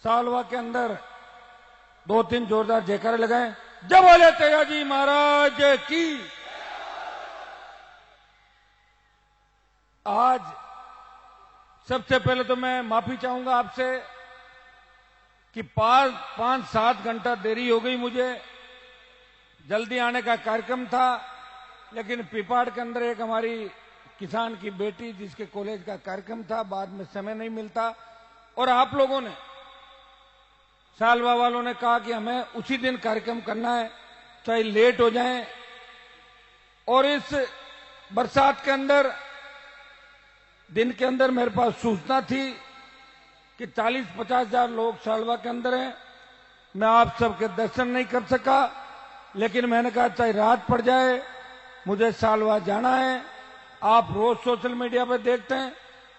सालवा के अंदर 2-3 जोरदार जयकारे लगाए। जय बोले तेजाजी महाराज की। आज सबसे पहले तो मैं माफी चाहूंगा आपसे कि 5-7 घंटा देरी हो गई। मुझे जल्दी आने का कार्यक्रम था, लेकिन पिपाड़ के अंदर एक हमारी किसान की बेटी जिसके कॉलेज का कार्यक्रम था, बाद में समय नहीं मिलता। और आप लोगों ने, सालवा वालों ने कहा कि हमें उसी दिन कार्यक्रम करना है, चाहे लेट हो जाए। और इस बरसात के अंदर दिन के अंदर मेरे पास सूचना थी कि 40-50 हजार लोग सालवा के अंदर हैं। मैं आप सबके दर्शन नहीं कर सका, लेकिन मैंने कहा चाहे रात पड़ जाए, मुझे सालवा जाना है। आप रोज सोशल मीडिया पर देखते हैं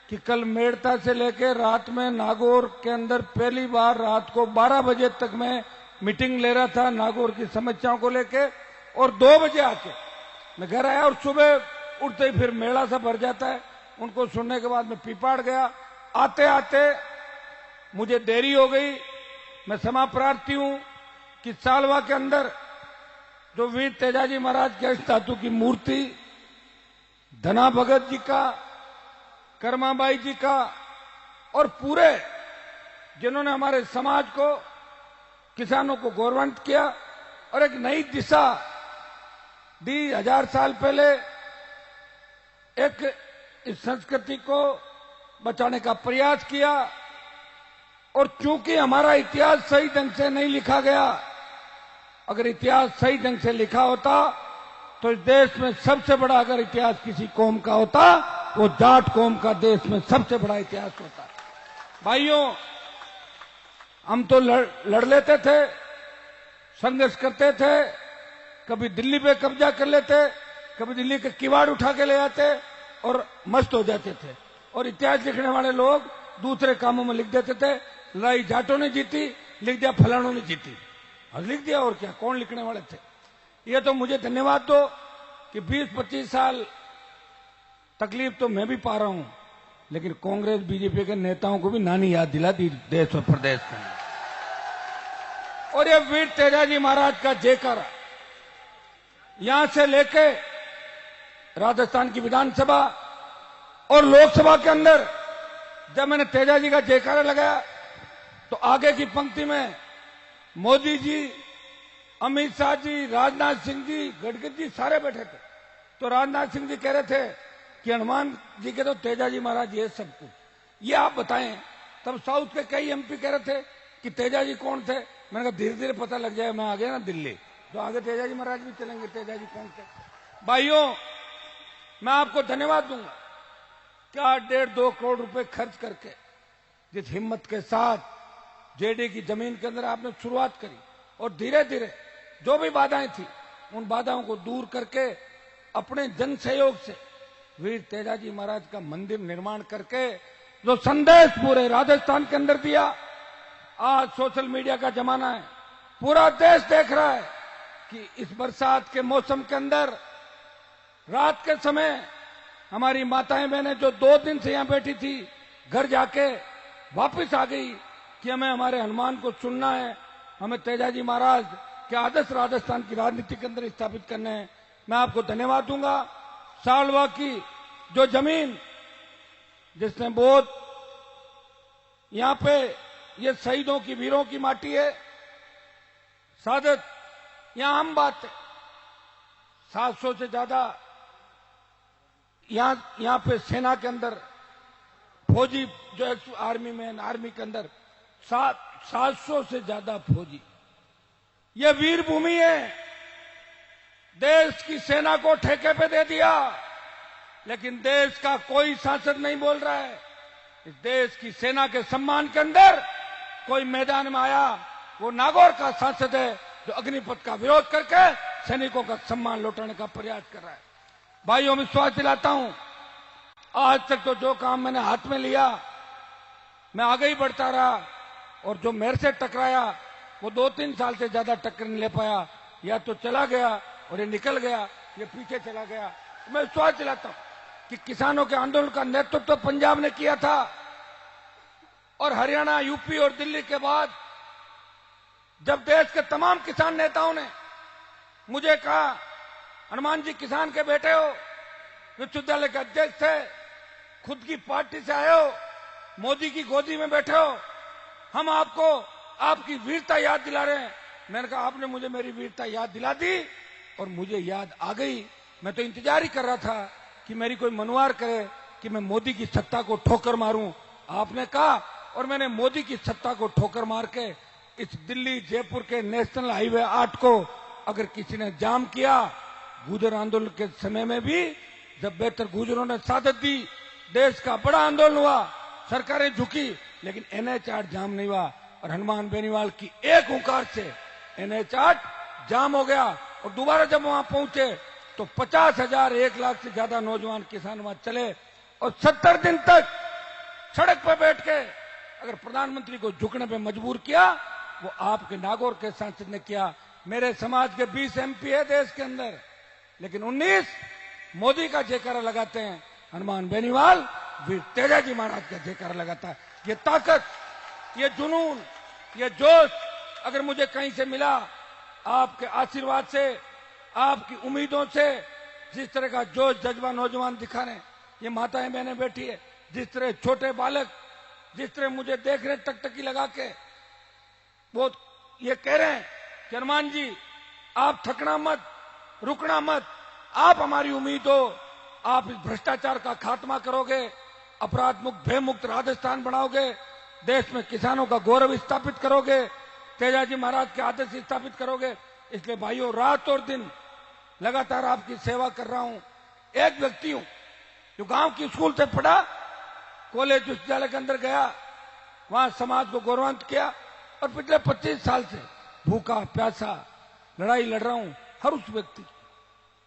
कि कल मेड़ता से लेकर रात में नागौर के अंदर पहली बार रात को 12 बजे तक मैं मीटिंग ले रहा था नागौर की समस्याओं को लेकर। और 2 बजे आके मैं घर आया और सुबह उठते ही फिर मेला सा भर जाता है। उनको सुनने के बाद मैं पिपाड़ गया। आते आते मुझे देरी हो गई। मैं क्षमा प्रार्थी हूं कि सालवा के अंदर जो वीर तेजाजी महाराज के धातु की मूर्ति, धना भगत जी का, कर्माबाई जी का और पूरे जिन्होंने हमारे समाज को, किसानों को गौरवान्वित किया और एक नई दिशा दी। 1000 साल पहले एक इस संस्कृति को बचाने का प्रयास किया। और चूंकि हमारा इतिहास सही ढंग से नहीं लिखा गया, अगर इतिहास सही ढंग से लिखा होता तो इस देश में सबसे बड़ा अगर इतिहास किसी कौम का होता, वो जाट कौम का देश में सबसे बड़ा इतिहास होता। भाइयों, हम तो लड़ लेते थे, संघर्ष करते थे, कभी दिल्ली पे कब्जा कर लेते, कभी दिल्ली के किवाड़ उठा के ले आते और मस्त हो जाते थे। और इतिहास लिखने वाले लोग दूसरे कामों में लिख देते थे, लड़ाई जाटों ने जीती, लिख दिया फलानों ने जीती, और लिख दिया। और क्या, कौन लिखने वाले थे? ये तो मुझे धन्यवाद दो कि 20-25 साल तकलीफ तो मैं भी पा रहा हूं, लेकिन कांग्रेस बीजेपी के नेताओं को भी नानी याद दिला दी देश और प्रदेश में। और ये वीर तेजाजी महाराज का जयकारा यहां से लेके राजस्थान की विधानसभा और लोकसभा के अंदर जब मैंने तेजाजी का जयकारा लगाया तो आगे की पंक्ति में मोदी जी, अमित शाह जी, राजनाथ सिंह जी, गडकरी जी सारे बैठे थे। तो राजनाथ सिंह जी कह रहे थे कि हनुमान जी के तो तेजाजी महाराज ये सब कुछ, ये आप बताएं। तब साउथ के कई एमपी कह रहे थे कि तेजाजी कौन थे। मैंने कहा धीरे धीरे पता लग जाए, मैं आ गया ना दिल्ली तो आगे तेजाजी महाराज भी चलेंगे, तेजाजी कौन थे। भाइयों, मैं आपको धन्यवाद दूंगा कि 1.5-2 करोड़ रुपए खर्च करके जिस हिम्मत के साथ जेडी की जमीन के अंदर आपने शुरुआत करी और धीरे धीरे जो भी बाधाएं थी उन बाधाओं को दूर करके अपने जन सहयोग से वीर तेजाजी महाराज का मंदिर निर्माण करके जो संदेश पूरे राजस्थान के अंदर दिया। आज सोशल मीडिया का जमाना है, पूरा देश देख रहा है कि इस बरसात के मौसम के अंदर रात के समय हमारी माताएं बहनें जो 2 दिन से यहां बैठी थी, घर जाके वापस आ गई कि हमें हमारे हनुमान को सुनना है, हमें तेजाजी महाराज के आदर्श राजस्थान की राजनीति के अंदर स्थापित करने हैं। मैं आपको धन्यवाद दूंगा। सालवा की जो जमीन जिसने बहुत, यहां पे ये शहीदों की, वीरों की माटी है। सादत यहां आम बात है, 700 से ज्यादा यहां पे सेना के अंदर फौजी जो आर्मी में, आर्मी के अंदर 700 से ज्यादा फौजी। यह वीर भूमि है। देश की सेना को ठेके पे दे दिया, लेकिन देश का कोई सांसद नहीं बोल रहा है। इस देश की सेना के सम्मान के अंदर कोई मैदान में आया, वो नागौर का सांसद है जो अग्निपथ का विरोध करके सैनिकों का सम्मान लौटाने का प्रयास कर रहा है। भाइयों, विश्वास दिलाता हूं, आज तक तो जो काम मैंने हाथ में लिया मैं आगे ही बढ़ता रहा, और जो मेरे से टकराया वो 2-3 साल से ज्यादा टक्कर नहीं ले पाया, या तो चला गया और ये निकल गया, ये पीछे चला गया। मैं विश्वास दिलाता हूं कि किसानों के आंदोलन का नेतृत्व तो पंजाब ने किया था, और हरियाणा, यूपी और दिल्ली के बाद जब देश के तमाम किसान नेताओं ने मुझे कहा, हनुमान जी किसान के बेटे हो, विश्वविद्यालय के अध्यक्ष थे, खुद की पार्टी से आए हो, मोदी की गोदी में बैठे हो, हम आपको आपकी वीरता याद दिला रहे हैं। मैंने कहा आपने मुझे मेरी वीरता याद दिला दी और मुझे याद आ गई। मैं तो इंतजार ही कर रहा था कि मेरी कोई मनवार करे कि मैं मोदी की सत्ता को ठोकर मारूं। आपने कहा और मैंने मोदी की सत्ता को ठोकर मार के इस दिल्ली जयपुर के नेशनल हाईवे 8 को अगर किसी ने जाम किया, गुर्जर आंदोलन के समय में भी जब बेहतर गुर्जरों ने सादत दी, देश का बड़ा आंदोलन हुआ, सरकारें झुकी, लेकिन NH8 जाम नहीं हुआ। और हनुमान बेनीवाल की एक हुंकार से NH8 जाम हो गया। और दोबारा जब वहां पहुंचे तो 50,000 1 लाख से ज्यादा नौजवान किसान वहां चले और 70 दिन तक सड़क पर बैठ के अगर प्रधानमंत्री को झुकने पे मजबूर किया, वो आपके नागौर के सांसद ने किया। मेरे समाज के 20 MP है देश के अंदर, लेकिन 19 मोदी का जयकारा लगाते हैं। हनुमान बेनीवाल वीर तेजाजी महाराज का जयकारा लगाता है। ये ताकत, ये जुनून, ये जोश अगर मुझे कहीं से मिला, आपके आशीर्वाद से, आपकी उम्मीदों से, जिस तरह का जोश जज्बा नौजवान दिखा रहे, ये माताएं बहनें बैठी है, जिस तरह छोटे बालक जिस तरह मुझे देख रहे टकटकी लगा के, वो ये कह रहे हैं कि हनुमान जी आप थकना मत, रुकना मत, आप हमारी उम्मीद हो, आप इस भ्रष्टाचार का खात्मा करोगे, अपराध मुक्त भय मुक्त राजस्थान बनाओगे, देश में किसानों का गौरव स्थापित करोगे, तेजाजी महाराज के आदर्श स्थापित करोगे। इसलिए भाइयों, रात और दिन लगातार आपकी सेवा कर रहा हूं। एक व्यक्ति हूं जो गांव की स्कूल से पढ़ा, कॉलेज विश्वविद्यालय के अंदर गया, वहां समाज को गौरवान्वित किया और पिछले 25 साल से भूखा प्यासा लड़ाई लड़ रहा हूं। हर उस व्यक्ति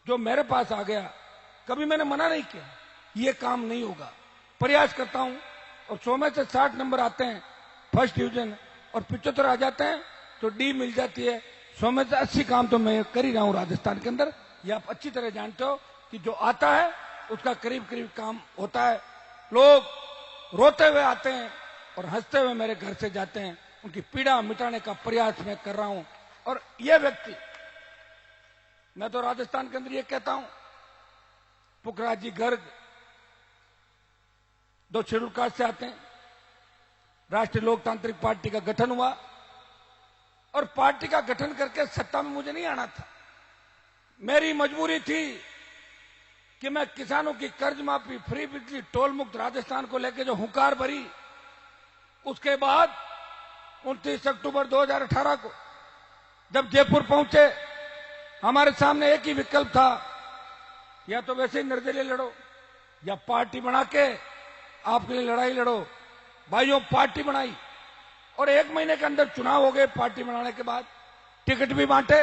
जो मेरे पास आ गया, कभी मैंने मना नहीं किया, ये काम नहीं होगा, प्रयास करता हूं। और 100 में से 60 नंबर आते हैं फर्स्ट डिवीजन और 75 आ जाते हैं तो डी मिल जाती है। 100 में से 80 काम तो मैं कर ही रहा हूं राजस्थान के अंदर। ये आप अच्छी तरह जानते हो कि जो आता है उसका करीब करीब काम होता है। लोग रोते हुए आते हैं और हंसते हुए मेरे घर से जाते हैं। उनकी पीड़ा मिटाने का प्रयास मैं कर रहा हूं। और यह व्यक्ति, मैं तो राजस्थान के अंदर ये कहता हूं, पुखराज जी गर्ग 2 शेड्यूल कास्ट से आते हैं। राष्ट्रीय लोकतांत्रिक पार्टी का गठन हुआ और पार्टी का गठन करके सत्ता में मुझे नहीं आना था। मेरी मजबूरी थी कि मैं किसानों की कर्ज माफी, फ्री बिजली, टोल मुक्त राजस्थान को लेकर जो हुंकार भरी, उसके बाद 29 अक्टूबर 2018 को जब जयपुर पहुंचे, हमारे सामने एक ही विकल्प था, या तो वैसे ही निर्दलीय लड़ो या पार्टी बना के आपके लिए लड़ाई लड़ो। भाइयों, पार्टी बनाई और 1 महीने के अंदर चुनाव हो गए। पार्टी बनाने के बाद टिकट भी बांटे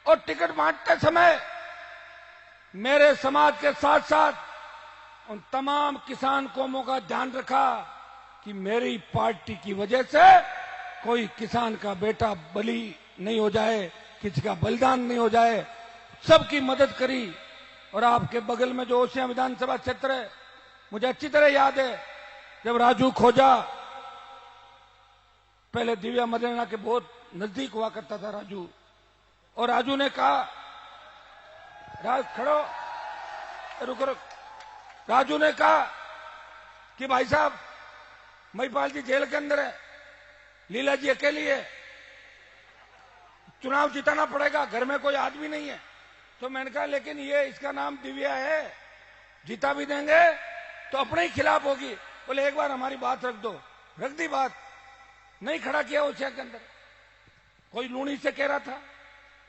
और टिकट बांटते समय मेरे समाज के साथ साथ उन तमाम किसान कौमों का ध्यान रखा कि मेरी पार्टी की वजह से कोई किसान का बेटा बलि नहीं हो जाए, किसी का बलिदान नहीं हो जाए। सबकी मदद करी। और आपके बगल में जो ओसियां विधानसभा क्षेत्र है, मुझे अच्छी तरह याद है जब राजू खोजा, पहले दिव्या मदेना के बहुत नजदीक हुआ करता था राजू, और राजू ने कहा, खड़ो रुको, राजू ने कहा कि भाई साहब महिपाल जी जेल के अंदर है, लीला जी अकेली है, चुनाव जिताना पड़ेगा, घर में कोई आदमी नहीं है। तो मैंने कहा लेकिन ये इसका नाम दिव्या है, जीता भी देंगे तो अपने ही खिलाफ होगी। बोले एक बार हमारी बात रख दो। रख दी बात, नहीं खड़ा किया ओसिया के अंदर। कोई लूणी से कह रहा था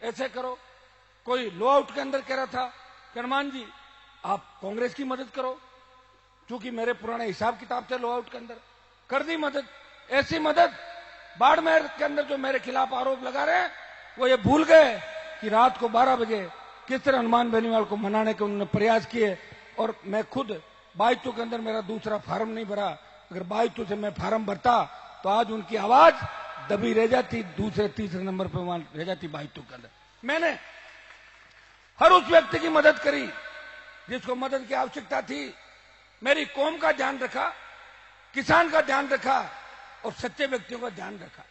ऐसे करो, कोई लो आउट के अंदर कह रहा था कि हनुमान जी आप कांग्रेस की मदद करो, क्योंकि मेरे पुराने हिसाब किताब थे लो आउट के अंदर। कर दी मदद। ऐसी मदद बाड़मेर के अंदर जो मेरे खिलाफ आरोप लगा रहे हैं, वो ये भूल गए कि रात को 12 बजे किस तरह हनुमान बेनीवाल को मनाने के उन्होंने प्रयास किए। और मैं खुद 22 के अंदर मेरा दूसरा फार्म नहीं भरा। अगर 22 से मैं फार्म भरता तो आज उनकी आवाज दबी रह जाती, दूसरे तीसरे नंबर पर वहां रह जाती 22 के अंदर। मैंने हर उस व्यक्ति की मदद करी जिसको मदद की आवश्यकता थी। मेरी कौम का ध्यान रखा किसान का ध्यान रखा और सच्चे व्यक्तियों का ध्यान रखा।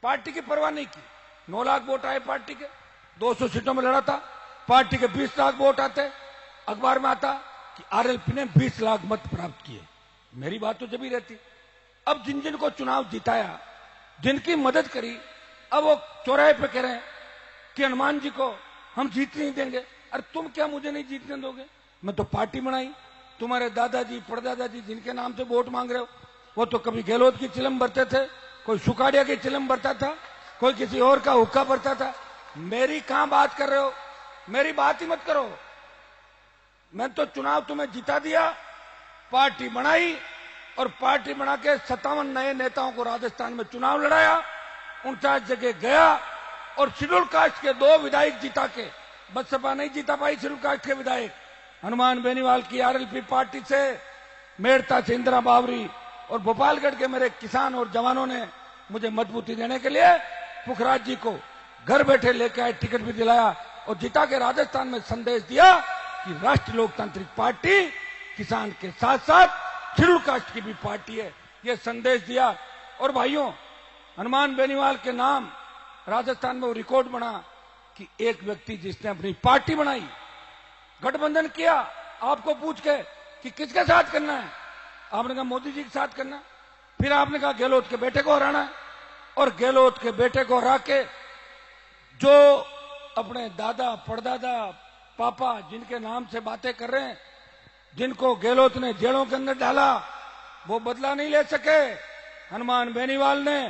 पार्टी की परवाह नहीं की। 9 लाख वोट आए पार्टी के, 200 सीटों में लड़ा था। पार्टी के 20 लाख वोट आते, अखबार में आता कि आरएलपी ने 20 लाख मत प्राप्त किए। मेरी बात तो जब ही रहती। अब जिन जिन को चुनाव जिताया, जिनकी मदद करी, अब वो चौराहे पे कह रहे हैं कि हनुमान जी को हम जीत नहीं देंगे। अरे तुम क्या मुझे नहीं जीतने दोगे? मैं तो पार्टी बनाई। तुम्हारे दादाजी परदादाजी जिनके नाम से वोट मांग रहे हो, वो तो कभी गहलोत की चिलम भरते थे, कोई सुखाड़िया की चिलम भरता था, कोई किसी और का हुक्का भरता था। मेरी कहां बात कर रहे हो? मेरी बात ही मत करो। मैं तो चुनाव तुम्हें जिता दिया, पार्टी बनाई और पार्टी बना के 57 नए नेताओं को राजस्थान में चुनाव लड़ाया, 49 जगह गया और शेड्यूल कास्ट के 2 विधायक जिता के, बसपा नहीं जिता पाई शेड्यूल कास्ट के विधायक। हनुमान बेनीवाल की आरएलपी पार्टी से, मेड़ता से इंदिरा बावरी और भोपालगढ़ के मेरे किसान और जवानों ने मुझे मजबूती देने के लिए पुखराज जी को घर बैठे लेके आए, टिकट भी दिलाया और जिता के राजस्थान में संदेश दिया कि राष्ट्रीय लोकतांत्रिक पार्टी किसान के साथ साथ शेड्यूल कास्ट की भी पार्टी है। यह संदेश दिया। और भाइयों, हनुमान बेनीवाल के नाम राजस्थान में वो रिकॉर्ड बना कि एक व्यक्ति जिसने अपनी पार्टी बनाई, गठबंधन किया, आपको पूछ के कि किसके साथ करना है, आपने कहा मोदी जी के साथ करना। फिर आपने कहा गहलोत के बेटे को हराना है और गहलोत के बेटे को हरा के जो अपने दादा परदादा पापा जिनके नाम से बातें कर रहे हैं, जिनको गहलोत ने जेलों के अंदर डाला, वो बदला नहीं ले सके। हनुमान बेनीवाल ने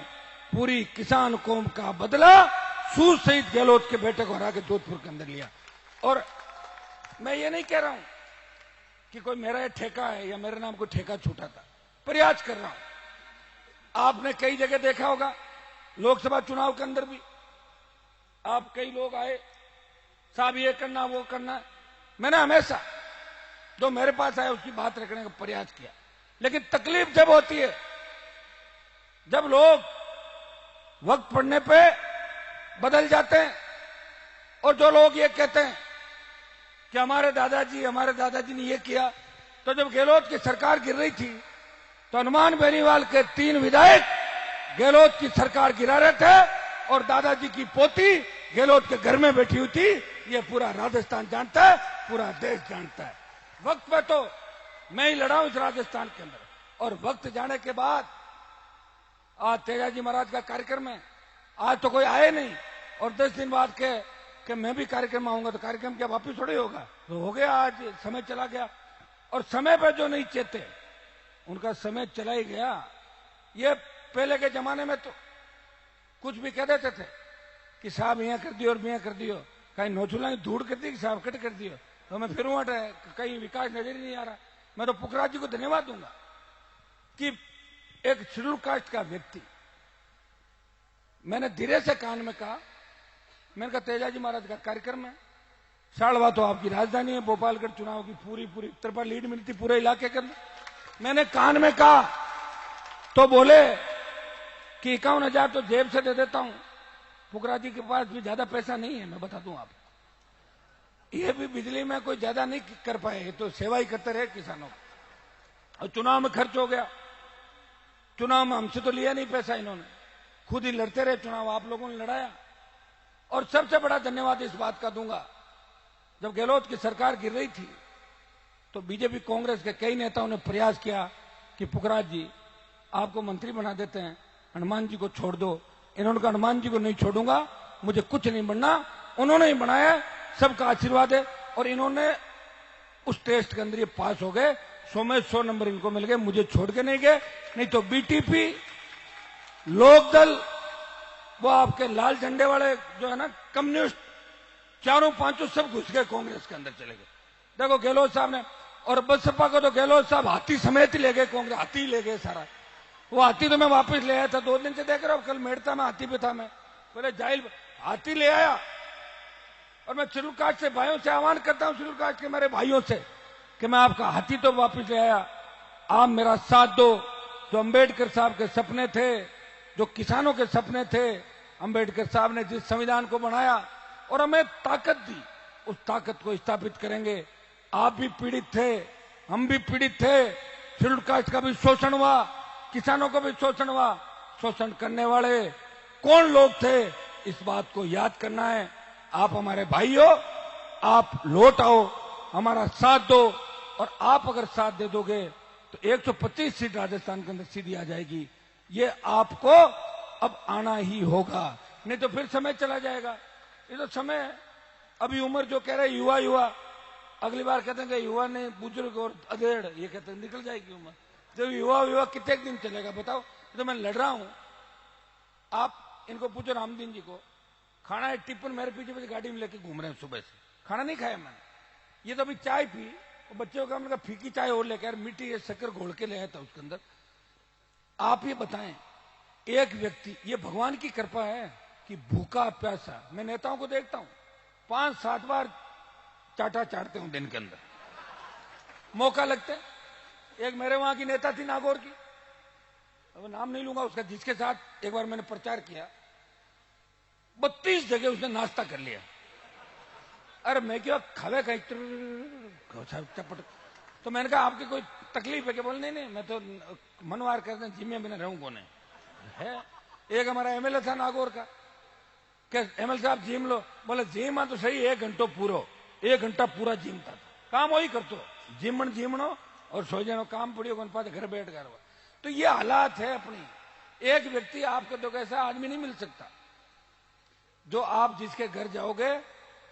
पूरी किसान कौम का बदला सूद सहित गहलोत के बेटे को हरा के जोधपुर के अंदर लिया। और मैं ये नहीं कह रहा हूं कि कोई मेरा ये ठेका है या मेरे नाम को ठेका छूटा था, प्रयास कर रहा हूं। आपने कई जगह देखा होगा, लोकसभा चुनाव के अंदर भी आप कई लोग आए, साहब ये करना वो करना। मैंने हमेशा जो मेरे पास आया उसकी बात रखने का प्रयास किया। लेकिन तकलीफ जब होती है, जब लोग वक्त पड़ने पे बदल जाते हैं और जो लोग ये कहते हैं कि हमारे दादाजी ने ये किया। तो जब गहलोत की सरकार गिर रही थी तो हनुमान बेनीवाल के 3 विधायक गहलोत की सरकार गिरा रहे थे और दादाजी की पोती गहलोत के घर में बैठी हुई थी। ये पूरा राजस्थान जानता है, पूरा देश जानता है। वक्त पे तो मैं ही लड़ा हूं इस राजस्थान के अंदर, और वक्त जाने के बाद आज तेजाजी महाराज का कार्यक्रम है। आज तो कोई आए नहीं और 10 दिन बाद के मैं भी कार्यक्रम आऊंगा, तो कार्यक्रम क्या वापिस थोड़ी होगा? तो हो गया, आज समय चला गया। और समय पे जो नहीं चेते उनका समय चला ही गया। ये पहले के जमाने में तो कुछ भी कह देते थे कि साहब यहाँ कर दियो और मैं कर दियो, कहीं नोचुला धूड़ कर दी, साहब कट कर दियो, तो मैं फिर हट है, कहीं विकास नजर ही नहीं आ रहा। मैं तो पुखराज जी को धन्यवाद दूंगा कि एक शेड्यूल कास्ट का व्यक्ति, मैंने धीरे से कान में कहा, मैंने कहा तेजाजी महाराज का कार्यक्रम है, साड़वा तो आपकी राजधानी है, भोपालगढ़ चुनाव की पूरी तरफा लीड मिलती पूरे इलाके के अंदर। मैंने कान में कहा तो बोले कि 51,000 तो जेब से दे देता हूं, पुखराज जी के पास भी ज्यादा पैसा नहीं है। मैं बता दूं आप, ये भी बिजली में कोई ज्यादा नहीं कर पाए, ये तो सेवा ही करते रहे किसानों को। और चुनाव में खर्च हो गया। चुनाव में हमसे तो लिया नहीं पैसा इन्होंने, खुद ही लड़ते रहे चुनाव, आप लोगों ने लड़ाया। और सबसे बड़ा धन्यवाद इस बात का दूंगा, जब गहलोत की सरकार गिर रही थी तो बीजेपी कांग्रेस के कई नेताओं ने प्रयास किया कि पुखराज जी आपको मंत्री बना देते हैं, हनुमान जी को छोड़ दो। इन्होंने कहा हनुमान जी को नहीं छोड़ूंगा, मुझे कुछ नहीं बनना। उन्होंने ही बनाया, सबका आशीर्वाद है। और इन्होंने उस टेस्ट के अंदर ये पास हो गए, 100 में 100 नंबर इनको मिल गए, मुझे छोड़ के नहीं गए। नहीं तो बीटीपी, लोकदल, वो आपके लाल झंडे वाले जो है ना कम्युनिस्ट, 4-5 सब घुस गए कांग्रेस के अंदर चले गए। देखो गहलोत साहब ने, और बसपा को तो गहलोत साहब हाथी समेत ही ले गए, कांग्रेस हाथी ले गए सारा। वो हाथी तो मैं वापस ले आया था, 2 दिन से देख रहा हूं, कल मेड़ता में हाथी पे था मैं, बोले जाहिल हाथी ले आया। और मैं शेड्यूल कास्ट से भाइयों से आह्वान करता हूं, शेड्यूल कास्ट के मेरे भाइयों से, कि मैं आपका हाथी तो वापस ले आया, आप मेरा साथ दो। जो अंबेडकर साहब के सपने थे, जो किसानों के सपने थे, अंबेडकर साहब ने जिस संविधान को बनाया और हमें ताकत दी, उस ताकत को स्थापित करेंगे। आप भी पीड़ित थे, हम भी पीड़ित थे, शेड्यूल कास्ट का भी शोषण हुआ, किसानों का भी शोषण हुआ। शोषण करने वाले कौन लोग थे, इस बात को याद करना है। आप हमारे भाई हो, आप लौट आओ, हमारा साथ दो, और आप अगर साथ दे दोगे तो 125 सीट राजस्थान के अंदर सीधी आ जाएगी। ये आपको अब आना ही होगा, नहीं तो फिर समय चला जाएगा। ये तो समय, अभी उम्र जो कह रहे युवा युवा, अगली बार कहते हैं कि युवा ने बुजुर्ग और अधेड़, ये कहते हैं निकल जाएगी उम्र। जब युवा युवा कितने दिन चलेगा बताओ। तो मैं लड़ रहा हूं, आप इनको पूछो रामदीन जी को, खाना है टिफिन मेरे पीछे पीछे गाड़ी में लेके घूम रहे हैं, सुबह से खाना नहीं खाया मैंने। ये तो अभी चाय पी, और बच्चों का मैंने कहा फीकी चाय और लेकर यार, मीठी ये शक्कर घोल के ले आया था उसके अंदर। आप ये बताएं, एक व्यक्ति, ये भगवान की कृपा है कि भूखा प्यासा, मैं नेताओं को देखता हूं 5-7 बार चाटा चाटते हूं दिन के अंदर, मौका लगता है। एक मेरे वहां की नेता थी नागौर की, अब नाम नहीं लूंगा उसका, जिसके साथ एक बार मैंने प्रचार किया, 32 जगह उसने नाश्ता कर लिया। अरे मैं क्या खावे का चपट, तो मैंने कहा आपकी कोई तकलीफ है क्या? बोले नहीं मैं तो मनवार करते जिम में बिना रहूं कौन है। एक हमारा एमएलए था नागौर का, क्या एमएलए साहब जिम लो? बोले जिम तो सही 1 घंटो पूरो, 1 घंटा पूरा जिम था, काम वही करते जिमण जिमणो और सो जानो, काम पड़ियो कौन पाते घर बैठ कर। तो ये हालात है अपनी। एक व्यक्ति आपको तो कैसा आदमी नहीं मिल सकता जो आप जिसके घर जाओगे।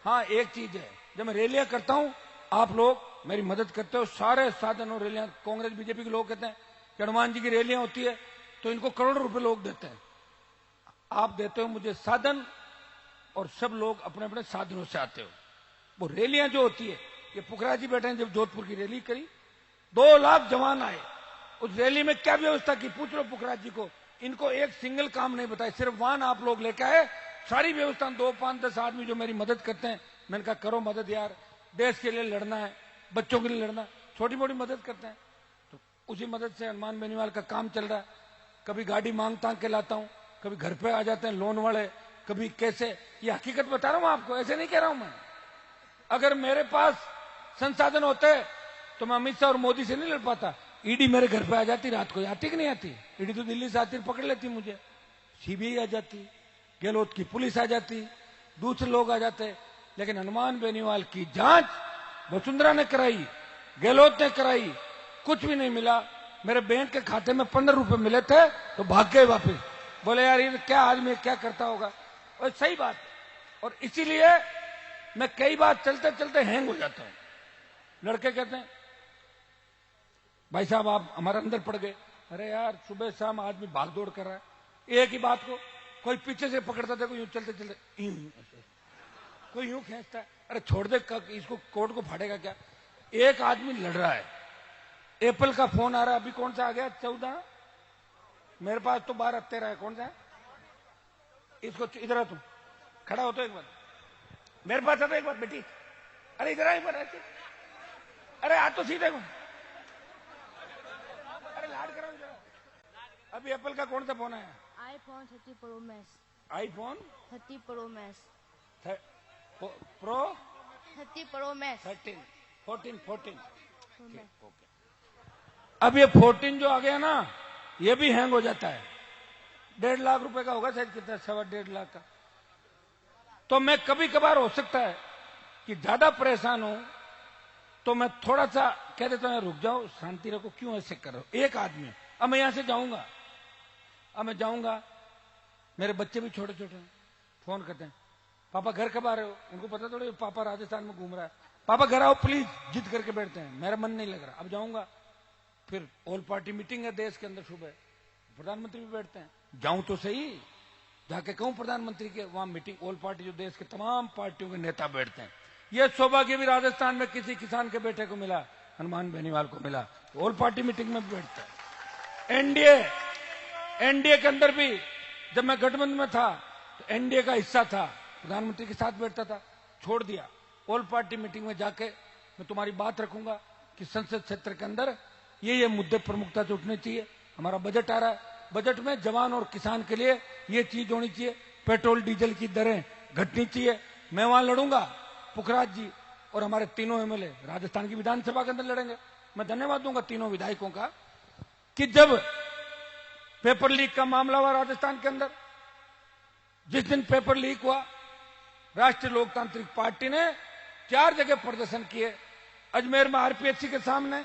हाँ एक चीज है, जब मैं रैलियां करता हूं आप लोग मेरी मदद करते हो, सारे साधनों रैलियां, कांग्रेस बीजेपी के लोग कहते हैं कि हनुमान जी की रैलियां होती है तो इनको करोड़ों रुपए लोग देते हैं। आप देते हो मुझे साधन, और सब लोग अपने अपने साधनों से आते हो। वो रैलियां जो होती है, ये पुखराज जी बैठे हैं, जब जोधपुर की रैली करी 2 लाख जवान आए, उस रैली में क्या व्यवस्था की पूछ लो पुखराज जी को। इनको एक सिंगल काम नहीं बताया, सिर्फ वाहन आप लोग लेकर आए, सारी व्यवस्था 2, 5, 10 आदमी जो मेरी मदद करते हैं। मैंने कहा करो मदद यार, देश के लिए लड़ना है, बच्चों के लिए लड़ना, छोटी मोटी मदद करते हैं। तो उसी मदद से हनुमान बेनीवाल का काम चल रहा है। कभी गाड़ी मांग तांग के लाता हूं, कभी घर पे आ जाते हैं लोन वाले, कभी कैसे। ये हकीकत बता रहा हूं आपको, ऐसे नहीं कह रहा हूं मैं। अगर मेरे पास संसाधन होते तो मैं अमित शाह और मोदी से नहीं लड़ पाता। ईडी मेरे घर पे आ जाती रात को, आती कि नहीं आती? ईडी तो दिल्ली से आती, पकड़ लेती मुझे। सीबीआई आ जाती, गहलोत की पुलिस आ जाती, दूसरे लोग आ जाते। लेकिन हनुमान बेनीवाल की जांच वसुंधरा ने कराई, गहलोत ने कराई, कुछ भी नहीं मिला। मेरे बैंक के खाते में 15 रुपए मिले थे तो भाग गए वापिस। बोले यार ये क्या आदमी क्या करता होगा। और सही बात, और इसीलिए मैं कई बार चलते चलते हैंग हो जाता हूं। लड़के कहते हैं भाई साहब आप हमारे अंदर पड़ गए। अरे यार सुबह शाम आदमी भाग दौड़ कर रहा है, एक ही बात को कोई पीछे से पकड़ता था, कोई यूं चलते चलते यूं, कोई यूं खींचता है। अरे छोड़ दे, इसको कोर्ट को फाड़ेगा क्या। एक आदमी लड़ रहा है, एप्पल का फोन आ रहा है, अभी कौन सा आ गया 14, मेरे पास तो 12-13 है, कौन सा है? इसको इधर आ, तुम खड़ा हो तो एक बार मेरे पास आता एक बार बेटी, अरे इधर आ एक बार, अरे आ तो सीधे को, अरे लाड करो इधर। अभी एप्पल का कौन सा फोन आया? iPhone 30 Pro Max. IPhone 30 Pro Max. Pro 30 Pro Max. 13, 14, 14। Pro Max. Okay. अब ये 14 जो आ गया ना, ये भी हैंग हो जाता है। 1.5 लाख रुपए का होगा शायद, कितना 1.5 लाख का। तो मैं कभी कभार हो सकता है कि ज्यादा परेशान हूं तो मैं थोड़ा सा कह देता हूं रुक जाओ, शांति रखो, क्यों ऐसे कर रहे हो। एक आदमी, अब मैं यहां से जाऊंगा, अब मैं जाऊंगा, मेरे बच्चे भी छोटे छोटे हैं, फोन करते हैं पापा घर कब आ रहे हो। उनको पता थोड़ी पापा राजस्थान में घूम रहा है, पापा घर आओ प्लीज, जिद करके बैठते हैं। मेरा मन नहीं लग रहा, अब जाऊंगा। फिर ऑल पार्टी मीटिंग है देश के अंदर, सुबह प्रधानमंत्री भी बैठते हैं, जाऊं तो सही, जाके कहूं प्रधानमंत्री के वहां मीटिंग, ऑल पार्टी जो देश के तमाम पार्टियों के नेता बैठते हैं। यह सौभाग्य भी राजस्थान में किसी किसान के बेटे को मिला, हनुमान बेनीवाल को मिला, ऑल पार्टी मीटिंग में भी बैठता है। एनडीए के अंदर भी जब मैं गठबंधन में था तो एनडीए का हिस्सा था, प्रधानमंत्री के साथ बैठता था, छोड़ दिया। ऑल पार्टी मीटिंग में जाके मैं तुम्हारी बात रखूंगा कि संसद क्षेत्र के अंदर ये मुद्दे प्रमुखता से उठने चाहिए। हमारा बजट आ रहा है, बजट में जवान और किसान के लिए ये चीज होनी चाहिए, पेट्रोल डीजल की दरें घटनी चाहिए। मैं वहां लड़ूंगा, पुखराज जी और हमारे तीनों एमएलए राजस्थान की विधानसभा के अंदर लड़ेंगे। मैं धन्यवाद दूंगा तीनों विधायकों का कि जब पेपर लीक का मामला हुआ राजस्थान के अंदर, जिस दिन पेपर लीक हुआ, राष्ट्रीय लोकतांत्रिक पार्टी ने 4 जगह प्रदर्शन किए। अजमेर में आरपीएचसी के सामने,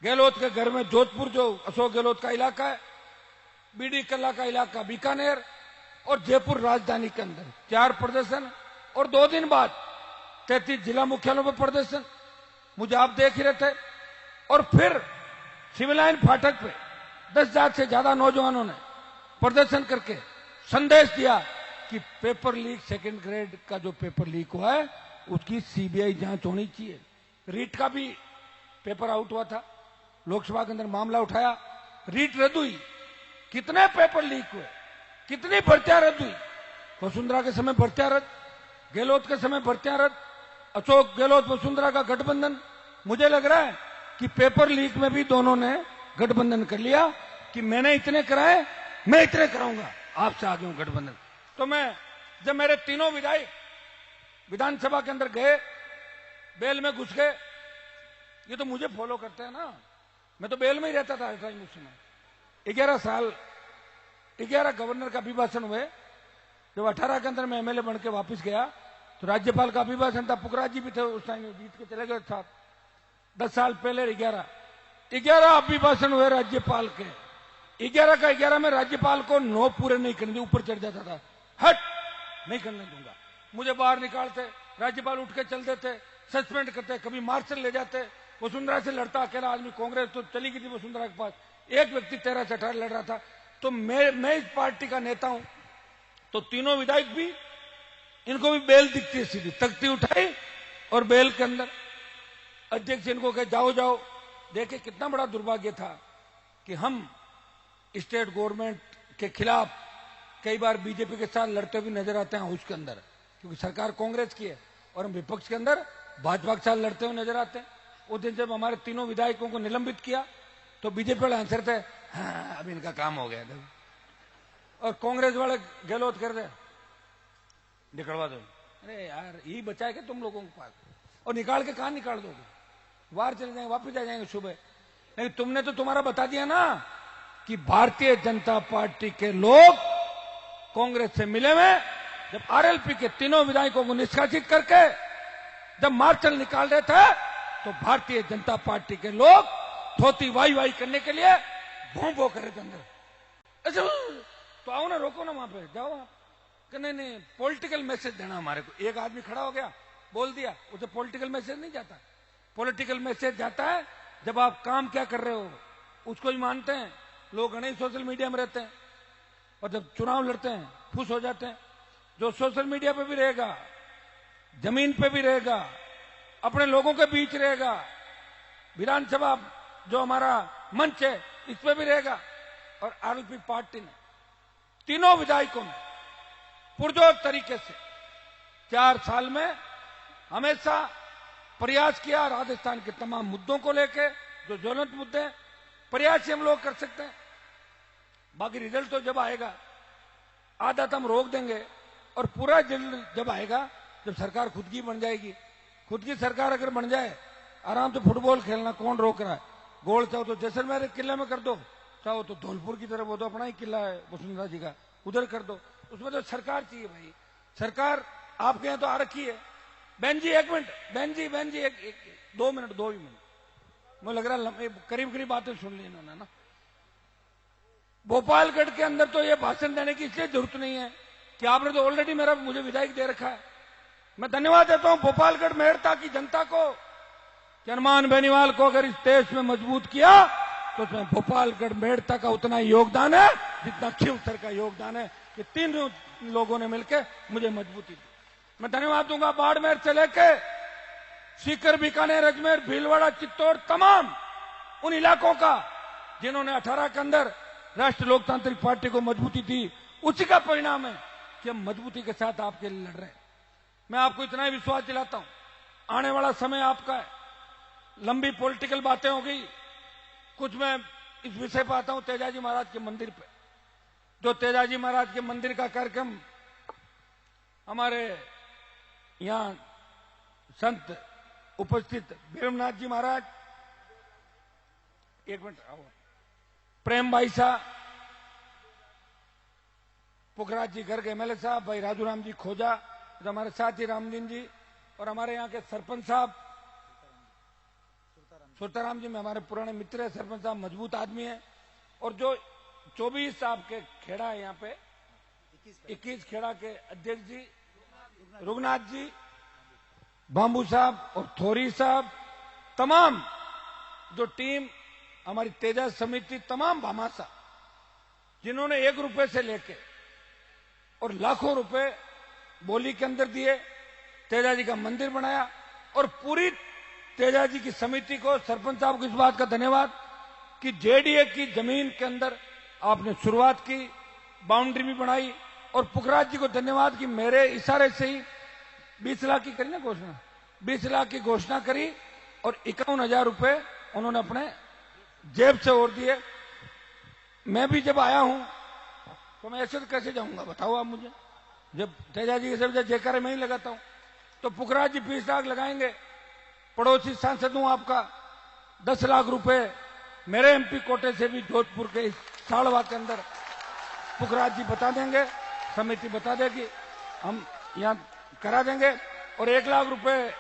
गहलोत के घर में जोधपुर जो अशोक गहलोत का इलाका है, बीडी कला का इलाका बीकानेर, और जयपुर राजधानी के अंदर 4 प्रदर्शन, और 2 दिन बाद 33 जिला मुख्यालयों पर प्रदर्शन। मुझे आप देख ही रहे थे। और फिर सिविल लाइन फाटक पे 10,000 से ज्यादा नौजवानों ने प्रदर्शन करके संदेश दिया कि पेपर लीक, सेकंड ग्रेड का जो पेपर लीक हुआ है उसकी सीबीआई जांच होनी चाहिए। रीट का भी पेपर आउट हुआ था, लोकसभा के अंदर मामला उठाया, रीट रद्द हुई। कितने पेपर लीक हुए, कितनी भर्तियां रद्द हुई। वसुंधरा के समय भर्तियां रद्द, गहलोत के समय भर्तियां रद्द, अशोक गहलोत वसुंधरा का गठबंधन। मुझे लग रहा है कि पेपर लीक में भी दोनों ने गठबंधन कर लिया कि मैंने इतने कराए, मैं इतने कराऊंगा, आपसे आगे हूं गठबंधन। तो मैं, जब मेरे तीनों विधायक विधानसभा के अंदर गए, बेल में घुस गए, ये तो मुझे फॉलो करते हैं ना, मैं तो बेल में ही रहता था इस समय। 11 साल 11 गवर्नर का अभिभाषण हुए। जब 18 के अंदर मैं एमएलए बन के वापिस गया तो राज्यपाल का अभिभाषण था, पुखराज जी भी थे उस टाइम, जीत के चले गए साथ। 10 साल पहले 11 अभिभाषण हुए राज्यपाल के। 11 का 11 में राज्यपाल को 9 पूरे नहीं करने दिए, ऊपर चढ़ जाता था, हट नहीं करने दूंगा। मुझे बाहर निकालते, राज्यपाल उठ के चल देते, सस्पेंड करते, कभी मार्शल ले जाते। वसुंधरा से लड़ता अकेला आदमी, कांग्रेस तो चली गई थी वसुंधरा के पास, एक व्यक्ति 13 से 18 लड़ रहा था। तो मैं इस पार्टी का नेता हूं, तो तीनों विधायक भी, इनको भी बेल दिखती है, सीधी तख्ती उठाई और बेल के अंदर। अध्यक्ष इनको कहे जाओ जाओ। देखे कितना बड़ा दुर्भाग्य था कि हम स्टेट गवर्नमेंट के खिलाफ कई बार बीजेपी के साथ लड़ते हुए नजर आते हैं हाउस के अंदर, क्योंकि सरकार कांग्रेस की है, और हम विपक्ष के अंदर भाजपा के साथ लड़ते हुए नजर आते हैं। उस दिन जब हमारे तीनों विधायकों को निलंबित किया तो बीजेपी वाले आंसर थे, हाँ अब इनका काम हो गया। और कांग्रेस वाले गहलोत कर रहे, निकलवा दो। अरे यार यही बचा है कि तुम लोगों के पास, और निकाल के कहां निकाल दोगे, बाहर चले जाएंगे, वापस आ जाएंगे सुबह। लेकिन तुमने तो तुम्हारा बता दिया ना कि भारतीय जनता पार्टी के लोग कांग्रेस से मिले हुए, जब आरएलपी के तीनों विधायकों को निष्कासित करके जब मार्शल निकाल रहे थे, तो भारतीय जनता पार्टी के लोग धोती वाई वाई करने के लिए भों भों कर रहे थे अंदर। अच्छा तो आओ ना, रोको ना, वहां पे जाओ आप। नहीं, पॉलिटिकल मैसेज देना हमारे को। एक आदमी खड़ा हो गया, बोल दिया, उसे पॉलिटिकल मैसेज नहीं जाता। पॉलिटिकल मैसेज जाता है जब आप काम क्या कर रहे हो उसको ही मानते हैं लोग। नहीं सोशल मीडिया में रहते हैं, और जब चुनाव लड़ते हैं खुश हो जाते हैं। जो सोशल मीडिया पे भी रहेगा, जमीन पे भी रहेगा, अपने लोगों के बीच रहेगा, विधानसभा जो हमारा मंच है इस पे भी रहेगा। और आरएलपी पार्टी ने, तीनों विधायकों ने पुरजोर तरीके से 4 साल में हमेशा प्रयास किया। राजस्थान के तमाम मुद्दों को लेके, जो ज्वलंत मुद्दे हैं, प्रयास ही हम लोग कर सकते हैं। बाकी रिजल्ट तो जब आएगा, आधा तो हम रोक देंगे, और पूरा रिजल्ट जब आएगा, जब सरकार खुद की बन जाएगी। खुद की सरकार अगर बन जाए, आराम से फुटबॉल खेलना कौन रोक रहा है। गोल चाहो तो जैसलमेर किले में कर दो, चाहो तो धौलपुर की तरफ, वो तो अपना ही किला है वसुंधरा जी का, उधर कर दो। उसमें तो सरकार चाहिए भाई। सरकार आपके यहां तो आ रखी है। बहन जी 1 मिनट, बहन जी 2 मिनट, 2 ही मिनट। मुझे लग रहा है करीब करीब बातें सुन ली इन्होंने ना। भोपालगढ़ के अंदर तो ये भाषण देने की इसलिए जरूरत नहीं है कि आपने तो ऑलरेडी मुझे विधायक दे रखा है। मैं धन्यवाद देता हूं भोपालगढ़ मेड़ता की जनता को कि हनुमान बेनीवाल को अगर इस देश में मजबूत किया तो उसमें भोपालगढ़ मेड़ता का उतना ही योगदान है जितना खिवसर का योगदान है, कि 3 लोगों ने मिलकर मुझे मजबूती दी। मैं धन्यवाद दूंगा बाड़मेर से लेके सीकर, बीकानेर, अजमेर, भीलवाड़ा, चित्तौड़, तमाम उन इलाकों का जिन्होंने 18 के अंदर राष्ट्रीय लोकतांत्रिक पार्टी को मजबूती दी। उसी का परिणाम है कि हम मजबूती के साथ आपके लिए लड़ रहे हैं। मैं आपको इतना ही विश्वास दिलाता हूं, आने वाला समय आपका है। लंबी पॉलिटिकल बातें हो गई, कुछ मैं इस विषय पर आता हूं, तेजाजी महाराज के मंदिर पे। जो तेजाजी महाराज के मंदिर का कार्यक्रम हमारे यहां संत उपस्थित ब्रह्मनाथ जी महाराज, एक मिनट आओ। प्रेम भाई साहब, पुखराज जी गर्ग एमएलए साहब, भाई राजू राम जी खोजा, तो हमारे साथी रामदीन जी, और हमारे यहाँ के सरपंच साहब सुरताराम जी में हमारे पुराने मित्र है। सरपंच साहब मजबूत आदमी है। और जो 24 आपके खेड़ा है यहाँ पे, 21 खेड़ा के अध्यक्ष जी रुगनाथ जी, बाम्बू साहब और थोरी साहब, तमाम जो टीम हमारी तेजा समिति, तमाम भामाशाह जिन्होंने 1 रुपए से लेके और लाखों रुपए बोली के अंदर दिए, तेजा जी का मंदिर बनाया। और पूरी तेजा जी की समिति को, सरपंच साहब को इस बात का धन्यवाद कि जेडीए की जमीन के अंदर आपने शुरुआत की, बाउंड्री भी बनाई। और पुखराज जी को धन्यवाद कि मेरे इशारे से ही 20 लाख की करी ना घोषणा, 20 लाख की घोषणा करी और 51,000 रुपए उन्होंने अपने जेब से और दिए। मैं भी जब आया हूं तो मैं ऐसे तो कैसे जाऊंगा बताओ आप मुझे, जब तेजा जी के सब जयकारे में ही लगाता हूं। तो पुखराज जी 20 लाख लगाएंगे। पड़ोसी सांसद हूं आपका, 10 लाख रुपए मेरे एमपी कोटे से भी जोधपुर के इस साड़वा के अंदर पुखराज जी बता देंगे, समिति बता देगी, हम यहां करा देंगे। और 1 लाख रुपए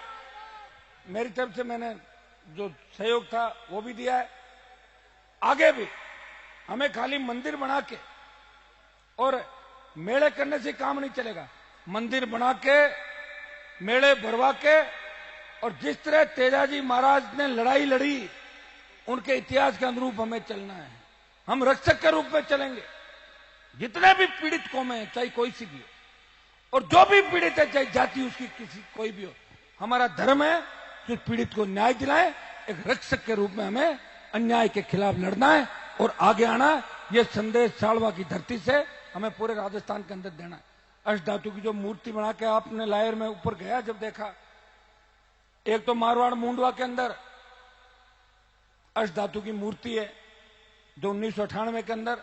मेरी तरफ से मैंने जो सहयोग था वो भी दिया है। आगे भी हमें खाली मंदिर बना के और मेले करने से काम नहीं चलेगा। मंदिर बना के, मेले भरवा के, और जिस तरह तेजाजी महाराज ने लड़ाई लड़ी उनके इतिहास के अनुरूप हमें चलना है। हम रक्षक के रूप में चलेंगे। जितने भी पीड़ित कौमें हैं, चाहे कोई सी भी हो, और जो भी पीड़ित है, चाहे जाति उसकी किसी कोई भी हो, हमारा धर्म है कि पीड़ित को न्याय दिलाएं। एक रक्षक के रूप में हमें अन्याय के खिलाफ लड़ना है और आगे आना है। यह संदेश साड़वा की धरती से हमें पूरे राजस्थान के अंदर देना है। अष्टधातु की जो मूर्ति बना के आपने लायर में ऊपर गया, जब देखा, एक तो मारवाड़ मुंडवा के अंदर अष्टधातु की मूर्ति है जो 1998 के अंदर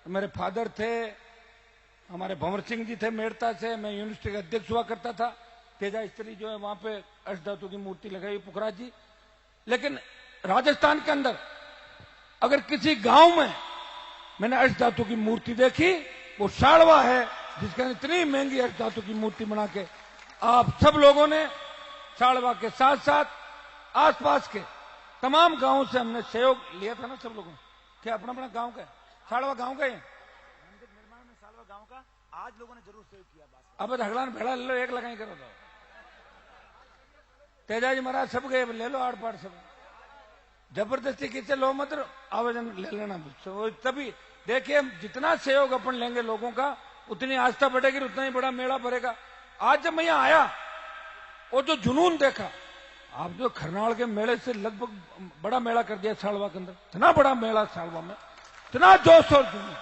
मेरे फादर थे, हमारे भंवर सिंह जी थे मेड़ता से, मैं यूनिवर्सिटी का अध्यक्ष हुआ करता था। तेजा स्त्री जो है वहां पे अष्टधातु की मूर्ति लगाई पुखराज जी। लेकिन राजस्थान के अंदर अगर किसी गांव में मैंने अष्टधातु की मूर्ति देखी, वो साड़वा है, जिसके अंदर इतनी महंगी अष्टधातु की मूर्ति बना के आप सब लोगों ने, साड़वा के साथ साथ आसपास के तमाम गांवों से हमने सहयोग लिया था ना सब लोगों ने। क्या अपना अपना गांव का, साड़वा गांव का है मंदिर निर्माण में साड़वा गांव का आज लोगों ने जरूर सहयोग किया। अब झगड़ा भेड़ा ले लो, एक लगाई करो तो तेजा जी महाराज सब गए, ले लो आड़ पाड़ सब, जबरदस्ती किसी लो मत, आवेदन ले लेना। तभी देखिए जितना सहयोग अपन लेंगे लोगों का, उतनी आस्था बढ़ेगी, उतना ही बड़ा मेला भरेगा। आज जब मैं यहाँ आया और जो जुनून देखा, आप जो खरनाल के मेले से लगभग बड़ा मेला कर दिया साड़वा के अंदर, इतना बड़ा मेला साड़वा में, इतना जोश और जुनून।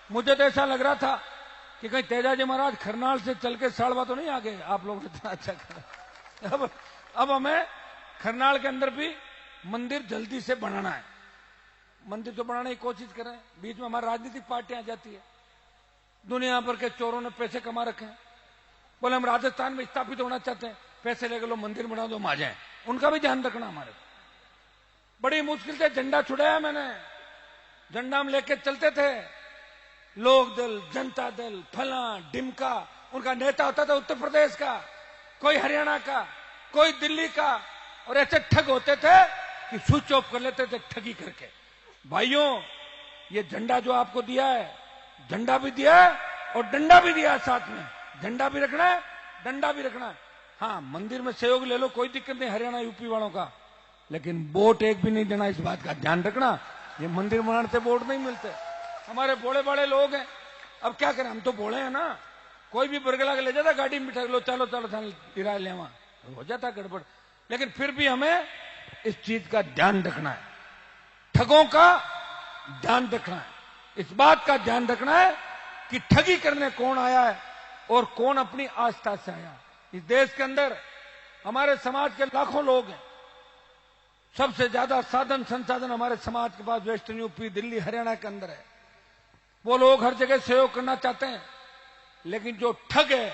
मुझे तो ऐसा लग रहा था कि कहीं तेजा जी महाराज खरनाल से चल के साड़वा तो नहीं आ गए, आप लोगों ने इतना अच्छा करा। अब हमें खरनाल के अंदर भी मंदिर जल्दी से बनाना है। मंदिर तो बनाने की कोशिश करें, बीच में हमारी राजनीतिक पार्टियां आ जाती है। दुनिया भर के चोरों ने पैसे कमा रखे हैं, बोले हम राजस्थान में स्थापित होना चाहते हैं, पैसे लेकर लो मंदिर बना दो, हम आ जाए। उनका भी ध्यान रखना हमारे। बड़ी मुश्किल से झंडा छुड़ाया मैंने, झंडा हम लेके चलते थे, लोक दल, जनता दल, फला डिमका, उनका नेता होता था उत्तर प्रदेश का, कोई हरियाणा का, कोई दिल्ली का, और ऐसे ठग होते थे कि स्विच ऑफ कर लेते थे ठगी करके। भाइयों, ये झंडा जो आपको दिया है, झंडा भी दिया है और डंडा भी दिया है साथ में। झंडा भी रखना है, डंडा भी रखना है। हाँ, मंदिर में सहयोग ले लो, कोई दिक्कत नहीं हरियाणा यूपी वालों का, लेकिन वोट एक भी नहीं देना, इस बात का ध्यान रखना। ये मंदिर बनाने से वोट नहीं मिलते। हमारे बोले बड़े लोग हैं, अब क्या करें, हम तो बोले हैं ना, कोई भी बरगला के ले जाता गाड़ी में बिठा लो, चलो चलो किराया ले, वहां हो जाता गड़बड़। लेकिन फिर भी हमें इस चीज का ध्यान रखना है, ठगों का ध्यान रखना है, इस बात का ध्यान रखना है कि ठगी करने कौन आया है और कौन अपनी आस्था से आया। इस देश के अंदर हमारे समाज के लाखों लोग हैं, सबसे ज्यादा साधन संसाधन हमारे समाज के पास वेस्टर्न यूपी, दिल्ली, हरियाणा के अंदर है। वो लोग हर जगह सहयोग करना चाहते हैं, लेकिन जो ठग है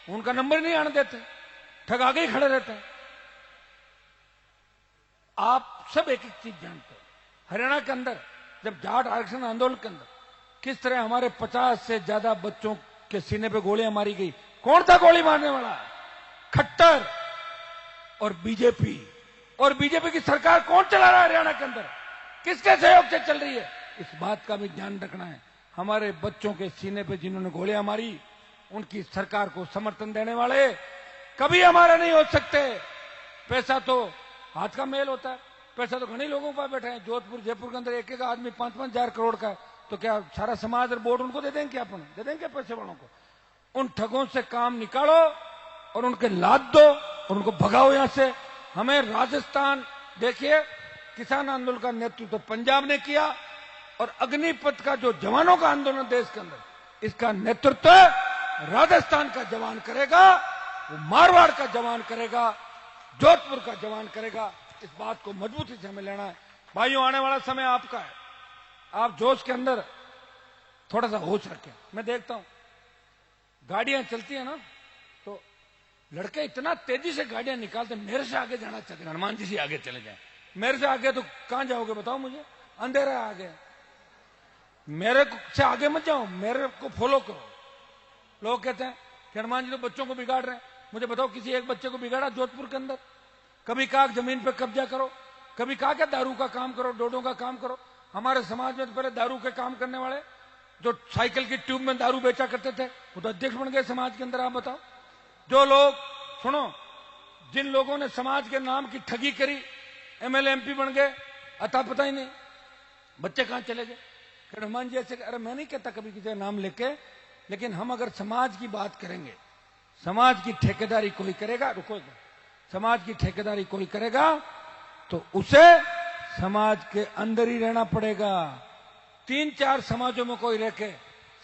उनका नंबर नहीं आने देते, ठग आगे ही खड़े रहते हैं। आप सब एक एक चीज जानते हैं, हरियाणा के अंदर जब जाट आरक्षण आंदोलन के अंदर किस तरह हमारे 50 से ज्यादा बच्चों के सीने पे गोलियां मारी गई, कौन था गोली मारने वाला? खट्टर और बीजेपी। और बीजेपी की सरकार कौन चला रहा है हरियाणा के अंदर, किसके सहयोग से चल रही है? इस बात का भी ध्यान रखना है। हमारे बच्चों के सीने पे जिन्होंने गोलियां मारी, उनकी सरकार को समर्थन देने वाले कभी हमारे नहीं हो सकते। पैसा तो हाथ का मेल होता है, पैसा तो घने लोगों पर बैठे हैं। जोधपुर जयपुर के अंदर एक एक आदमी 5-5 हजार करोड़ का है, तो क्या सारा समाज और बोर्ड उनको दे देंगे? क्या अपन दे देंगे पैसे वालों को? उन ठगों से काम निकालो और उनके लाद दो और उनको भगाओ यहां से। हमें राजस्थान, देखिए किसान आंदोलन का नेतृत्व तो पंजाब ने किया और अग्निपथ का जो जवानों का आंदोलन देश के अंदर, इसका नेतृत्व राजस्थान का जवान करेगा, वो मारवाड़ का जवान करेगा, जोधपुर का जवान करेगा। इस बात को मजबूती से हमें लेना है। भाइयों, आने वाला समय आपका है। आप जोश के अंदर थोड़ा सा होश रखें। मैं देखता हूं गाड़ियां चलती है ना, तो लड़के इतना तेजी से गाड़ियां निकालते, मेरे से आगे जाना चाहते हैं, हनुमान जी से आगे चले जाए। मेरे से आगे तो कहां जाओगे बताओ मुझे, अंधेरा है आगे, मेरे से आगे मत जाओ, मेरे को फॉलो करो। लोग कहते हैं कि हनुमान जी तो बच्चों को बिगाड़ रहे हैं। मुझे बताओ किसी एक बच्चे को बिगाड़ा जोधपुर के अंदर? कभी कहा जमीन पे कब्जा करो, कभी कहा क्या दारू का काम करो, डोडों का काम करो। हमारे समाज में तो पहले दारू के काम करने वाले जो साइकिल की ट्यूब में दारू बेचा करते थे, वो तो अध्यक्ष बन गए समाज के अंदर। आप बताओ, जो लोग, सुनो, जिन लोगों ने समाज के नाम की ठगी करी, एमएलए एमपी बन गए, अता पता ही नहीं बच्चे कहां चले गए। हनुमान जी ऐसे, अरे मैं नहीं कहता कभी किसी का नाम लेके, लेकिन हम अगर समाज की बात करेंगे, समाज की ठेकेदारी कोई करेगा, रुको, समाज की ठेकेदारी कोई करेगा तो उसे समाज के अंदर ही रहना पड़ेगा। 3-4 समाजों में कोई रह के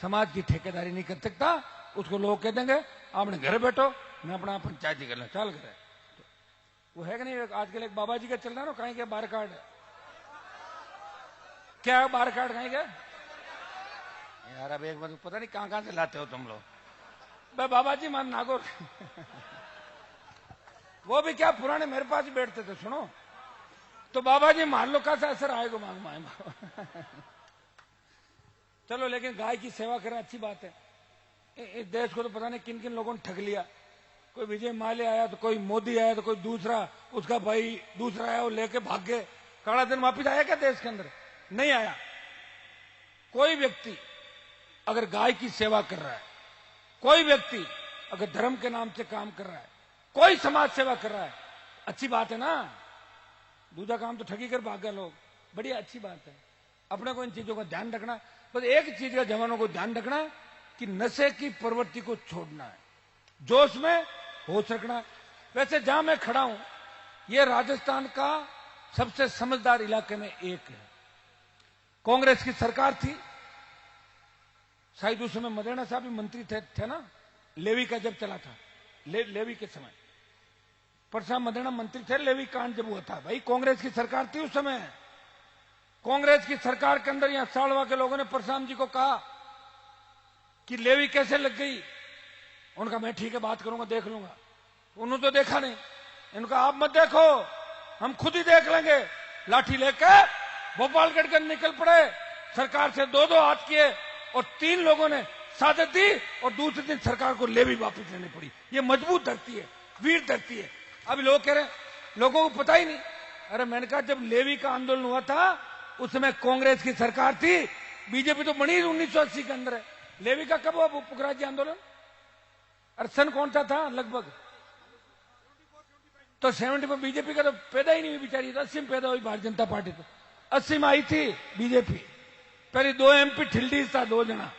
समाज की ठेकेदारी नहीं कर सकता। उसको लोग कह देंगे आपने घर बैठो, मैं अपना पंचायती कर ला, चल करे। तो वो है कि नहीं? आजकल एक बाबा जी का चल रहा है ना, कहीं के बार कार्ड, क्या है बार कार्ड, कहीं के यार, अब एक बार पता नहीं कहां से लाते हो तुम लोग। भाई बाबा जी मान नागौर वो भी क्या पुराने मेरे पास ही बैठते थे। सुनो तो बाबा जी मान लो कैसा असर आएगा मांग मांग चलो, लेकिन गाय की सेवा करना अच्छी बात है। इस देश को तो पता नहीं किन किन लोगों ने ठग लिया। कोई विजय माल्या आया तो कोई मोदी आया तो कोई दूसरा, उसका भाई दूसरा आया, वो लेके भाग गए। काला दिन वापिस आया क्या देश के अंदर? नहीं आया। कोई व्यक्ति अगर गाय की सेवा कर रहा है, कोई व्यक्ति अगर धर्म के नाम से काम कर रहा है, कोई समाज सेवा कर रहा है, अच्छी बात है ना। दूसरा काम तो ठगी कर भाग गए लोग, बड़ी अच्छी बात है। अपने को इन चीजों का ध्यान रखना। बस एक चीज का जवानों को ध्यान रखना है कि नशे की प्रवृत्ति को छोड़ना है, जोश में होश रखना है। वैसे जहां मैं खड़ा हूं, ये राजस्थान का सबसे समझदार इलाके में एक है। कांग्रेस की सरकार थी, शायद उस समय मदेना साहब भी मंत्री थे ना, लेवी का जब चला था, लेवी के समय परशुराम मदेना मंत्री थे। लेवी कांड जब हुआ था, भाई कांग्रेस की सरकार थी उस समय। कांग्रेस की सरकार के अंदर यहां साड़वा के लोगों ने परशुराम जी को कहा कि लेवी कैसे लग गई। उनका मैं ठीक है बात करूंगा, देख लूंगा। उन्होंने तो देखा नहीं। इनका आप मत देखो, हम खुद ही देख लेंगे। लाठी लेकर भोपालगढ़ के निकल पड़े, सरकार से 2-2 हाथ किए और 3 लोगों ने सादत दी और दूसरे दिन सरकार को लेवी वापस लेनी पड़ी। ये मजबूत धरती है, वीर धरती है। अभी लोग कह रहे हैं, लोगों को पता ही नहीं। अरे मैंने कहा जब लेवी का आंदोलन हुआ था उस समय कांग्रेस की सरकार थी, बीजेपी तो बनी 1980 के अंदर है। लेवी का कब हुआ पुखराज जी आंदोलन? अरे सन कौन सा था लगभग? तो 70 में बीजेपी का तो पैदा ही नहीं हुई बेचारी, 80 में पैदा हुई भारतीय जनता पार्टी। तो 80 में आई थी बीजेपी। पहले 2 MP ठिल्डीज था, 2 जना,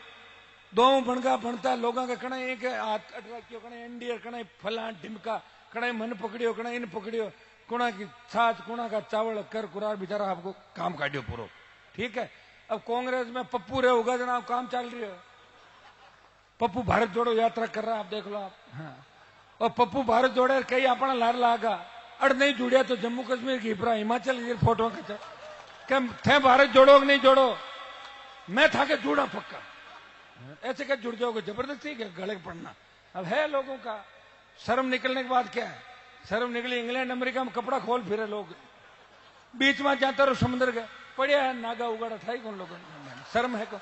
2 बनगा बनता लोगों का कड़ा एक हाथ अटका क्यों कड़ा एनडीए कड़ा फला ढिमका कड़ा मन पकड़ियो कड़ा इन पकड़ियो, कुणा की छाछ कुणा का चावल कर कुरार बेचारा आपको काम काटियो पूरा। ठीक है, अब कांग्रेस में पप्पू रहे होगा जनाब, काम चल रही है। पप्पू भारत जोड़ो यात्रा कर रहा है, आप देख लो आप। हाँ, और पप्पू भारत जोड़े कई अपना लार लागा, अड़ नहीं जुड़िया तो जम्मू कश्मीर की हिपरा हिमाचल की फोटो खींचा क्या थे भारत जोड़ो कि नहीं जोड़ो? मैं था के जुड़ा पक्का, ऐसे क्या जुड़ जाओगे जबरदस्ती क्या गले पड़ना? अब है लोगों का शर्म निकलने के बाद क्या है? शर्म निकली, इंग्लैंड अमेरिका में कपड़ा खोल फिरे लोग, बीच में जाते रहो समुद्र के। पड़िया है नागा उगाड़ा था ही कौन लोगों ने, शर्म है को,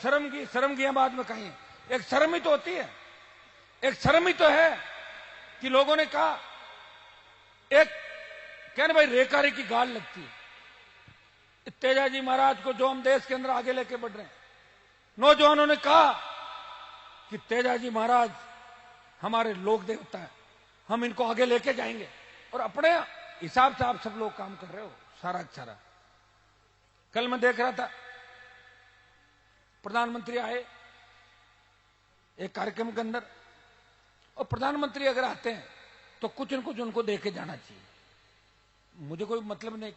शर्म की बात में कहीं एक शर्म ही तो होती है, एक शर्म ही तो है कि लोगों ने कहा, एक कहने भाई रेकारी की गाल लगती है। तेजाजी महाराज को जो हम देश के अंदर आगे लेके बढ़ रहे हैं, नौजवानों ने कहा कि तेजाजी महाराज हमारे लोक देवता है, हम इनको आगे लेके जाएंगे, और अपने हिसाब से आप सब लोग काम कर रहे हो सारा। कल मैं देख रहा था प्रधानमंत्री आए एक कार्यक्रम के अंदर, और प्रधानमंत्री अगर आते हैं तो कुछ न कुछ उनको देके जाना चाहिए। मुझे कोई मतलब नहीं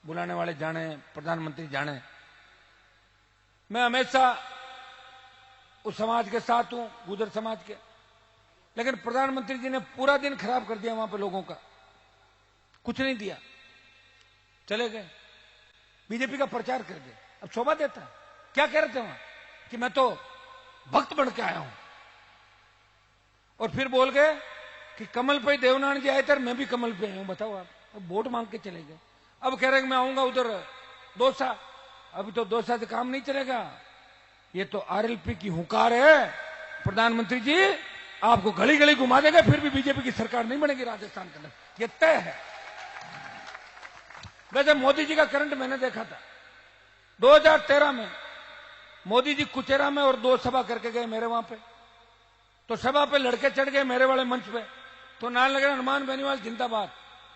बुलाने वाले जाने, प्रधानमंत्री जाने, मैं हमेशा उस समाज के साथ हूं, गुर्जर समाज के, लेकिन प्रधानमंत्री जी ने पूरा दिन खराब कर दिया वहां पे लोगों का, कुछ नहीं दिया, चले गए, बीजेपी का प्रचार कर गए। अब शोभा देता है? क्या कह रहे थे वहां कि मैं तो भक्त बन के आया हूं, और फिर बोल गए कि कमल पे देवनारायण जी आए थे, मैं भी कमल पे आया हूं। बताओ आप, वोट मांग के चले गए। अब कह रहे हैं मैं आऊंगा उधर दौसा, अभी तो दौसा से काम नहीं चलेगा, ये तो आरएलपी की हुंकार है। प्रधानमंत्री जी आपको गली गली घुमा देगा, फिर भी बीजेपी की सरकार नहीं बनेगी राजस्थान के अंदर, ये तय है। वैसे मोदी जी का करंट मैंने देखा था 2013 में, मोदी जी कुचेरा में और 2 सभा करके गए मेरे वहां पे, तो सभा पे लड़के चढ़ गए मेरे वाले मंच पे, तो नाम लग रहा हनुमान बेनीवाल जिंदाबाद।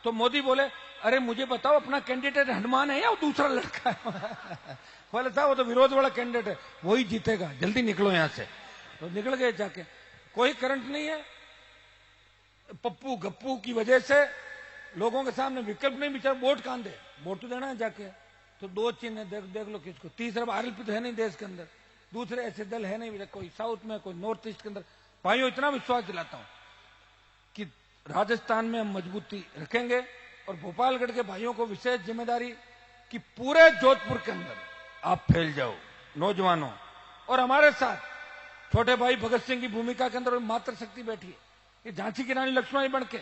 तो मोदी बोले अरे मुझे बताओ अपना कैंडिडेट हनुमान है या वो दूसरा लड़का है? बोले साहब वो तो विरोध वाला कैंडिडेट है, वही जीतेगा, जल्दी निकलो यहां से। तो निकल गए जाके, कोई करंट नहीं है। पप्पू गप्पू की वजह से लोगों के सामने विकल्प नहीं, बिचार वोट कहां दे, वोट तो देना है जाके। तो 2 चिन्ह है, देख लो किसको। तीसरा आरएलपी तो है नहीं देश के अंदर, दूसरे ऐसे दल है नहीं, कोई साउथ में, कोई नॉर्थ ईस्ट के अंदर। भाइयों इतना विश्वास दिलाता हूं कि राजस्थान में हम मजबूती रखेंगे, और भोपालगढ़ के भाइयों को विशेष जिम्मेदारी कि पूरे जोधपुर के अंदर आप फैल जाओ नौजवानों, और हमारे साथ छोटे भाई भगत सिंह की भूमिका के अंदर मातृ शक्ति बैठी है, ये झांसी की रानी लक्ष्मीबाई बन के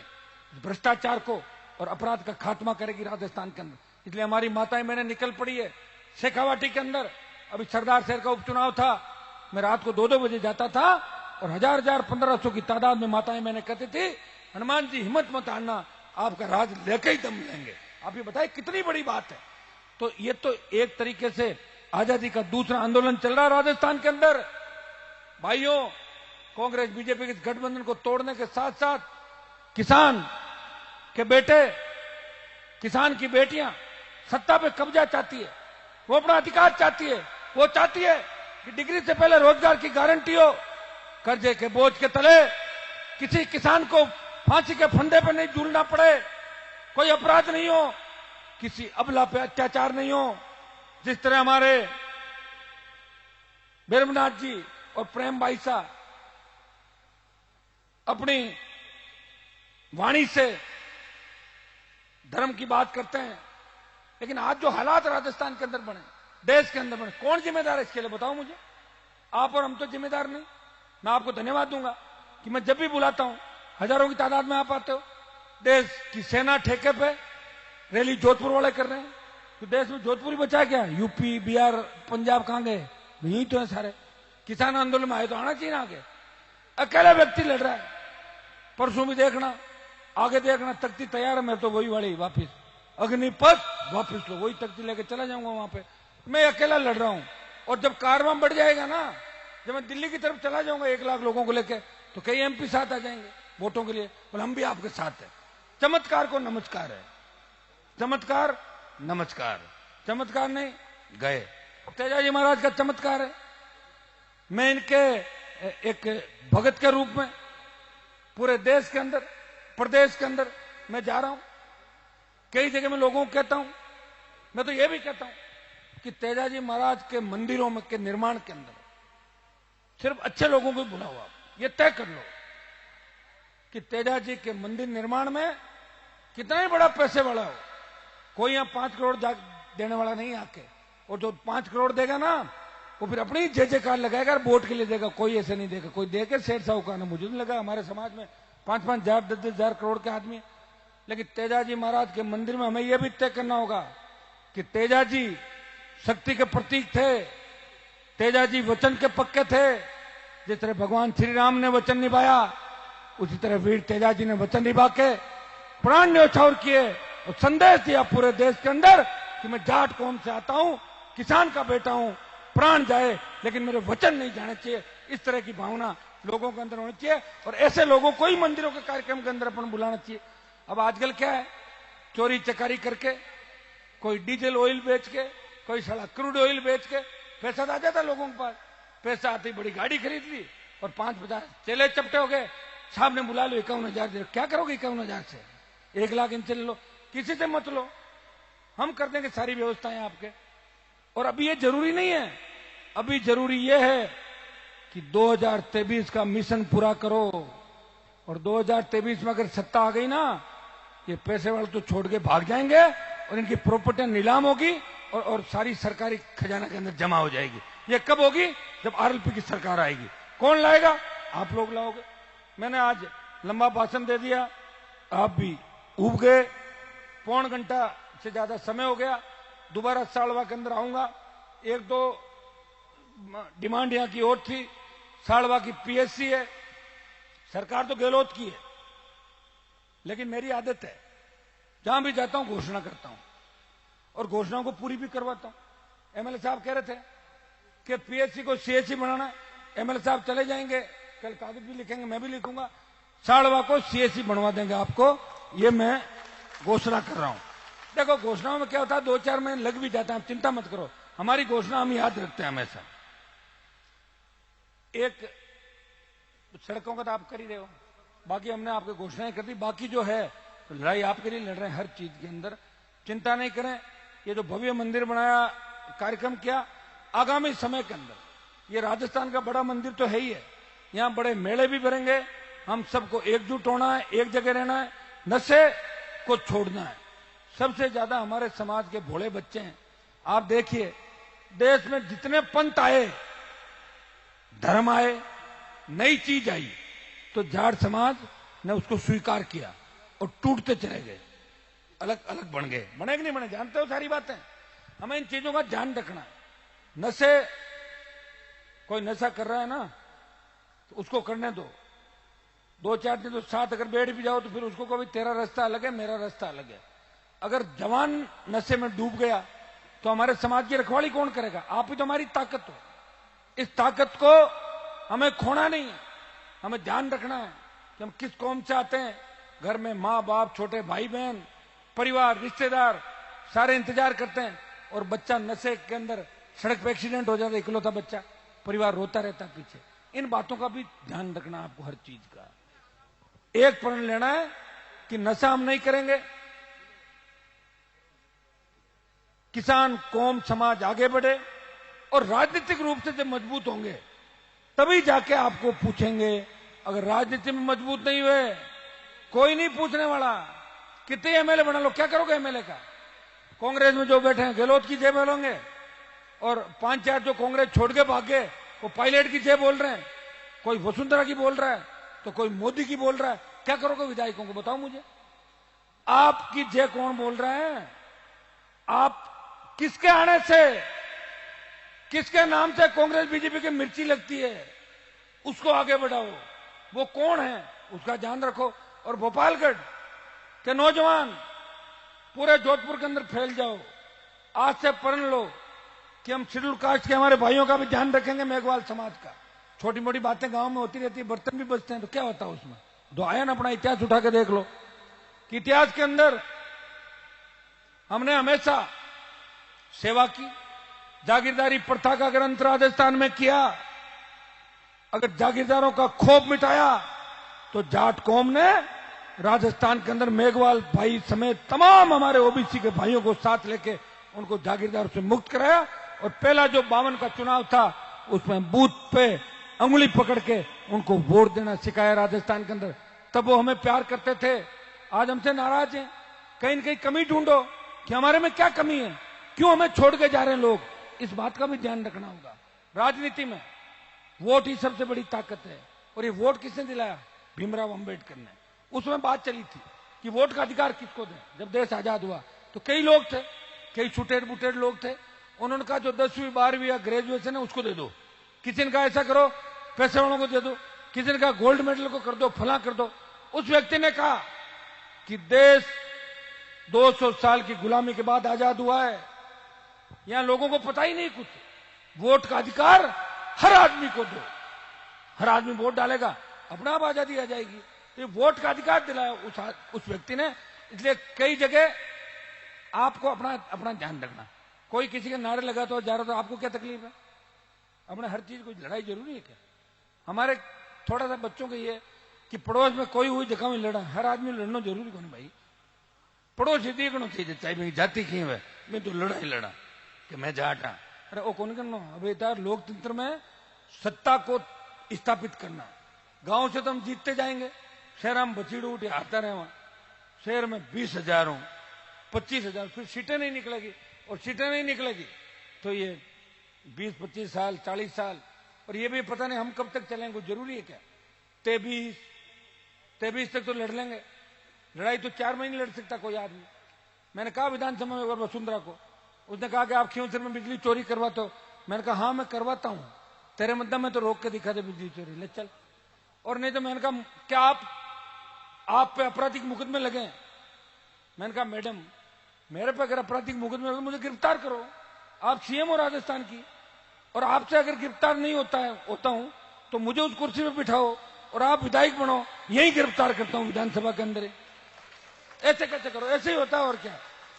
भ्रष्टाचार को और अपराध का खात्मा करेगी राजस्थान के अंदर। इसलिए हमारी माताएं मैंने निकल पड़ी है शेखावाटी के अंदर। अभी सरदार शहर का उपचुनाव था, मैं रात को 2-2 बजे जाता था, और 1000 1500 की तादाद में माताएं मैंने कहती थी हनुमान जी हिम्मत मत हारना, आपका राज लेके ही दम लेंगे। आप ये बताइए कितनी बड़ी बात है। तो ये तो एक तरीके से आजादी का दूसरा आंदोलन चल रहा है राजस्थान के अंदर। भाइयों, कांग्रेस बीजेपी के गठबंधन को तोड़ने के साथ साथ किसान के बेटे, किसान की बेटियां सत्ता पे कब्जा चाहती है, वो अपना अधिकार चाहती है, वो चाहती है कि डिग्री से पहले रोजगार की गारंटी हो, कर्जे के बोझ के तले किसी किसान को फांसी के फंदे पर नहीं झूलना पड़े, कोई अपराध नहीं हो, किसी अबला पे अत्याचार नहीं हो। जिस तरह हमारे बिरमनाथ जी और प्रेम भाई साहब अपनी वाणी से धर्म की बात करते हैं, लेकिन आज जो हालात राजस्थान के अंदर बने, देश के अंदर बने, कौन जिम्मेदार है इसके लिए? बताओ मुझे। आप और हम तो जिम्मेदार नहीं। मैं आपको धन्यवाद दूंगा कि मैं जब भी बुलाता हूं हजारों की तादाद में आप आते हो। देश की सेना ठेके पे रैली जोधपुर वाले कर रहे हैं, तो देश में जोधपुर ही बचा क्या? यूपी बिहार पंजाब कहां गए? यही तो है सारे। किसान आंदोलन में आए तो आना चाहिए ना आगे। अकेला व्यक्ति लड़ रहा है, परसों भी देखना, आगे देखना, तख्ती तैयार है, मैं तो वही वाली वापिस अग्निपथ वापिस लो, वही तख्ती लेके चला जाऊंगा वहां पे। मैं अकेला लड़ रहा हूं, और जब कारवां बढ़ जाएगा ना, जब मैं दिल्ली की तरफ चला जाऊंगा 1 लाख लोगों को लेके, तो कई एमपी साथ आ जाएंगे वोटों के लिए, बोले हम भी आपके साथ हैं। चमत्कार को नमस्कार है, चमत्कार नमस्कार, चमत्कार नहीं गए। तेजाजी महाराज का चमत्कार है। मैं इनके एक भगत के रूप में पूरे देश के अंदर, प्रदेश के अंदर मैं जा रहा हूं, कई जगह में लोगों को कहता हूं, मैं तो यह भी कहता हूं कि तेजाजी महाराज के मंदिरों में के निर्माण के अंदर सिर्फ अच्छे लोगों को बुलाओ। आप ये तय कर लो कि तेजाजी के मंदिर निर्माण में कितना ही बड़ा पैसे वाला हो, कोई यहां 5 करोड़ देने वाला नहीं आके, और जो 5 करोड़ देगा ना, वो फिर अपनी जय-जयकार लगाएगा, वोट के लिए देगा। कोई ऐसे नहीं देगा, कोई देके सेठ साहूकार ने, मुझे नहीं लगा हमारे समाज में 5-5 हजार 10-10 हजार करोड़ के आदमी है। लेकिन तेजाजी महाराज के मंदिर में हमें यह भी तय करना होगा कि तेजाजी शक्ति के प्रतीक थे। तेजा जी वचन के पक्के थे। जिस तरह भगवान श्री राम ने वचन निभाया, उसी तरह वीर तेजा जी ने वचन निभा के प्राण न्यौछावर किए और संदेश दिया पूरे देश के अंदर कि मैं जाट कौम से आता हूं, किसान का बेटा हूं, प्राण जाए लेकिन मेरे वचन नहीं जाने चाहिए। इस तरह की भावना लोगों के अंदर होनी चाहिए और ऐसे लोगों को ही मंदिरों के कार्यक्रम के अंदर अपन बुलाना चाहिए। अब आजकल क्या है, चोरी चकारी करके, कोई डीजल ऑयल बेच के, कोई साला क्रूड ऑयल बेच के पैसा आ जाता लोगों के पास। पैसा आते ही बड़ी गाड़ी खरीद ली और 5-50 चेले चपटे हो गए। साहब ने बुला लो 51,000 दे। क्या करोगे 51,000 से? 1 लाख इनसे ले लो, किसी से मत लो, हम कर देंगे सारी व्यवस्थाएं आपके। और अभी ये जरूरी नहीं है, अभी जरूरी ये है कि 2023 का मिशन पूरा करो। और 2023 में अगर सत्ता आ गई ना, ये पैसे वाले तो छोड़ के भाग जाएंगे और इनकी प्रॉपर्टी नीलाम होगी और सारी सरकारी खजाना के अंदर जमा हो जाएगी। ये कब होगी? जब आरएलपी की सरकार आएगी। कौन लाएगा? आप लोग लाओगे। मैंने आज लंबा भाषण दे दिया, आप भी उब गए। 1.25 घंटा से ज्यादा समय हो गया। दोबारा सालवा के अंदर आऊंगा। 1-2 डिमांड यहां की और थी। सालवा की पीएससी है, सरकार तो गहलोत की है, लेकिन मेरी आदत है जहां भी जाता हूं घोषणा करता हूं और घोषणाओं को पूरी भी करवाता हूं। एमएलए साहब कह रहे थे कि पीएससी को सीएससी बनाना। एमएलए साहब चले जाएंगे, कल कागज भी लिखेंगे, मैं भी लिखूंगा, सालवा को सीएससी बनवा देंगे आपको। ये मैं घोषणा कर रहा हूं। देखो घोषणाओं में क्या होता है, 2-4 महीने लग भी जाता है, आप चिंता मत करो, हमारी घोषणा हम याद रखते हैं हमेशा। एक सड़कों का तो आप कर ही रहे हो, बाकी हमने आपकी घोषणाएं कर दी। बाकी जो है तो लड़ाई आपके लिए लड़ रहे हैं हर चीज के अंदर, चिंता नहीं करें। ये जो भव्य मंदिर बनाया, कार्यक्रम किया, आगामी समय के अंदर ये राजस्थान का बड़ा मंदिर तो है ही है, यहां बड़े मेले भी भरेंगे। हम सबको एकजुट होना है, एक जगह रहना है, नशे को छोड़ना है। सबसे ज्यादा हमारे समाज के भोले बच्चे हैं। आप देखिए देश में जितने पंथ आए, धर्म आए, नई चीज आई, तो जाट समाज ने उसको स्वीकार किया और टूटते चले गए, अलग अलग बन गए। बने कि नहीं बने, जानते हो सारी बातें। हमें इन चीजों का ध्यान रखना है। नशे, कोई नशा कर रहा है ना तो उसको करने दो, 2-4 दिन तो साथ अगर बैठ भी जाओ तो फिर उसको कभी तेरा रास्ता अलग है, मेरा रास्ता अलग है। अगर जवान नशे में डूब गया तो हमारे समाज की रखवाली कौन करेगा? आप ही तो हमारी ताकत हो। इस ताकत को हमें खोना नहीं है, हमें ध्यान रखना है कि हम किस कौम से आते हैं। घर में माँ बाप, छोटे भाई बहन, परिवार, रिश्तेदार सारे इंतजार करते हैं और बच्चा नशे के अंदर सड़क पे एक्सीडेंट हो जाता है, इकलौता बच्चा, परिवार रोता रहता है पीछे। इन बातों का भी ध्यान रखना आपको हर चीज का। एक प्रण लेना है कि नशा हम नहीं करेंगे, किसान कौम समाज आगे बढ़े और राजनीतिक रूप से जब मजबूत होंगे तभी जाके आपको पूछेंगे। अगर राजनीति में मजबूत नहीं हुए, कोई नहीं पूछने वाला। कितने एमएलए बना लो, क्या करोगे एमएलए का? कांग्रेस में जो बैठे हैं गहलोत की जय बोलोगे और 5-4 जो कांग्रेस छोड़ के भाग गए वो पायलट की जय बोल रहे हैं, कोई वसुंधरा की बोल रहा है तो कोई मोदी की बोल रहा है। क्या करोगे विधायकों को, बताओ मुझे। आपकी जय कौन बोल रहे हैं? आप किसके आने से, किसके नाम से कांग्रेस बीजेपी की मिर्ची लगती है, उसको आगे बढ़ाओ। वो कौन है उसका ध्यान रखो। और भोपालगढ़ के नौजवान पूरे जोधपुर के अंदर फैल जाओ। आज से प्रण लो कि हम शेड्यूल कास्ट के हमारे भाइयों का भी ध्यान रखेंगे, मेघवाल समाज का। छोटी मोटी बातें गांव में होती रहती है, बर्तन भी बचते हैं तो क्या होता है उसमें। दो आयन अपना इतिहास उठा के देख लो कि इतिहास के अंदर हमने हमेशा सेवा की। जागीरदारी प्रथा का ग्रंथ राजस्थान में किया। अगर जागीरदारों का खौफ मिटाया तो जाट कौम ने राजस्थान के अंदर मेघवाल भाई समेत तमाम हमारे ओबीसी के भाइयों को साथ लेके उनको जागीरदारों से मुक्त कराया। और पहला जो 52 का चुनाव था उसमें बूथ पे अंगुली पकड़ के उनको वोट देना सिखाया राजस्थान के अंदर। तब वो हमें प्यार करते थे, आज हमसे नाराज हैं। कहीं न कहीं कमी ढूंढो कि हमारे में क्या कमी है, क्यों हमें छोड़ के जा रहे हैं लोग। इस बात का भी ध्यान रखना होगा। राजनीति में वोट ही सबसे बड़ी ताकत है। और ये वोट किसने दिलाया? भीमराव अंबेडकर ने। उसमें बात चली थी कि वोट का अधिकार किसको दें। जब देश आजाद हुआ तो कई लोग थे, कई छुटेड बुटेड लोग थे, उन्होंने कहा जो 10वीं 12वीं या ग्रेजुएशन है उसको दे दो, किसी ने कहा ऐसा करो पैसे वालों को दे दो, किसी ने कहा गोल्ड मेडल को कर दो, फला कर दो। उस व्यक्ति ने कहा कि देश 200 साल की गुलामी के बाद आजाद हुआ है, यहां लोगों को पता ही नहीं कुछ, वोट का अधिकार हर आदमी को दो, हर आदमी वोट डालेगा अपने आप आजादी आ जाएगी। तो ये वोट का अधिकार दिलाया उस व्यक्ति ने। इसलिए कई जगह आपको अपना ध्यान रखना, कोई किसी के नारे लगाता हो जा रहा तो आपको क्या तकलीफ है? अपने हर चीज को लड़ाई जरूरी है क्या? हमारे थोड़ा सा बच्चों को ये कि पड़ोस में कोई हुई जगह में लड़ा, हर आदमी लड़ना जरूरी कौन भाई? पड़ोस ही देखना चाहिए, चाहे भाई जाति क्यों है, मैं तो लड़ा ही लड़ा कि मैं जाट हाँ। अरे वो कौन करना? अब यार लोकतंत्र में सत्ता को स्थापित करना, गांव से तो हम जीतते जाएंगे, शहर में बचीड़ उठे आता रहे, वहां शहर में 20,000 हो 25,000, फिर सीटें नहीं निकलेगी, और सीटें नहीं निकलेगी तो ये 20-25 साल 40 साल, और ये भी पता नहीं हम कब तक चलेंगे। जरूरी है क्या? 23 तक तो लड़ लेंगे, लड़ाई तो 4 महीने लड़ सकता कोई आदमी। मैंने कहा विधानसभा में और वसुंधरा को, उसने कहा कि आप खींवसर में बिजली चोरी करवाते हो। मैंने कहा हाँ मैं करवाता हूं, तेरे मुद्दा में तो रोक के दिखा दे बिजली चोरी, ले चल। और नहीं तो मैंने कहा क्या आप पे आपराधिक मुकदमे लगे? मैंने कहा मैडम मेरे पे अगर आपराधिक मुकदमे लगे मुझे गिरफ्तार करो, आप सीएम हो राजस्थान की, और आपसे अगर गिरफ्तार नहीं होता हूं तो मुझे उस कुर्सी पे बिठाओ और आप विधायक बनो, यही गिरफ्तार करता हूं विधानसभा के अंदर। ऐसे कैसे करो? ऐसे ही होता है और क्या?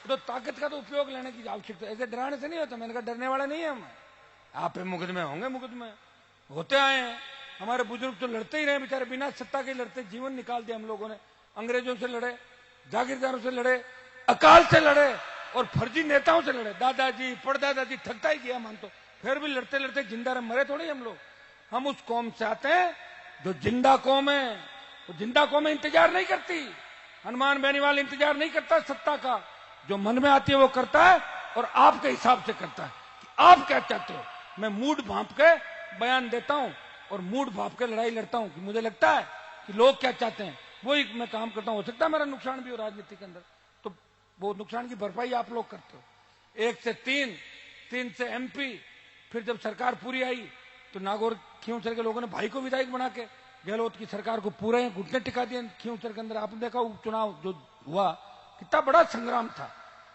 तो ताकत का तो उपयोग लेने की आवश्यकता, ऐसे डराने से नहीं होता। मैंने कहा डरने वाला नहीं है हम, आप पे मुकदमे होंगे, मुकदमे होते आए हैं। हमारे बुजुर्ग तो लड़ते ही रहे बेचारे, बिना सत्ता के लड़ते जीवन निकाल दिया हम लोगों ने। अंग्रेजों से लड़े, जागीरदारों से लड़े, अकाल से लड़े और फर्जी नेताओं से लड़े। दादाजी परदादाजी थकता ही गया मान, तो फिर भी लड़ते लड़ते जिंदा रहे, मरे थोड़ी हम लोग। हम उस कौम से आते हैं जो जिंदा कौम है। वो जिंदा कौम इंतजार नहीं करती, हनुमान बेनीवाल इंतजार नहीं करता सत्ता का, जो मन में आती है वो करता है और आपके हिसाब से करता है कि आप क्या चाहते हो। मैं मूड भांप के बयान देता हूं और मूड भांप के लड़ाई लड़ता हूं कि मुझे लगता है कि लोग क्या चाहते हैं, वही मैं काम करता हूं। हो सकता है मेरा नुकसान भी हो राजनीति के अंदर, तो वो नुकसान की भरपाई आप लोग करते हो। 1 से 3 से MP, फिर जब सरकार पूरी आई तो नागौर खींवसर के लोगों ने भाई को विधायक बना के गहलोत की सरकार को पूरे घुटने टिका दिए खींवसर के अंदर। आपने देखा उपचुनाव जो हुआ कितना बड़ा संग्राम था,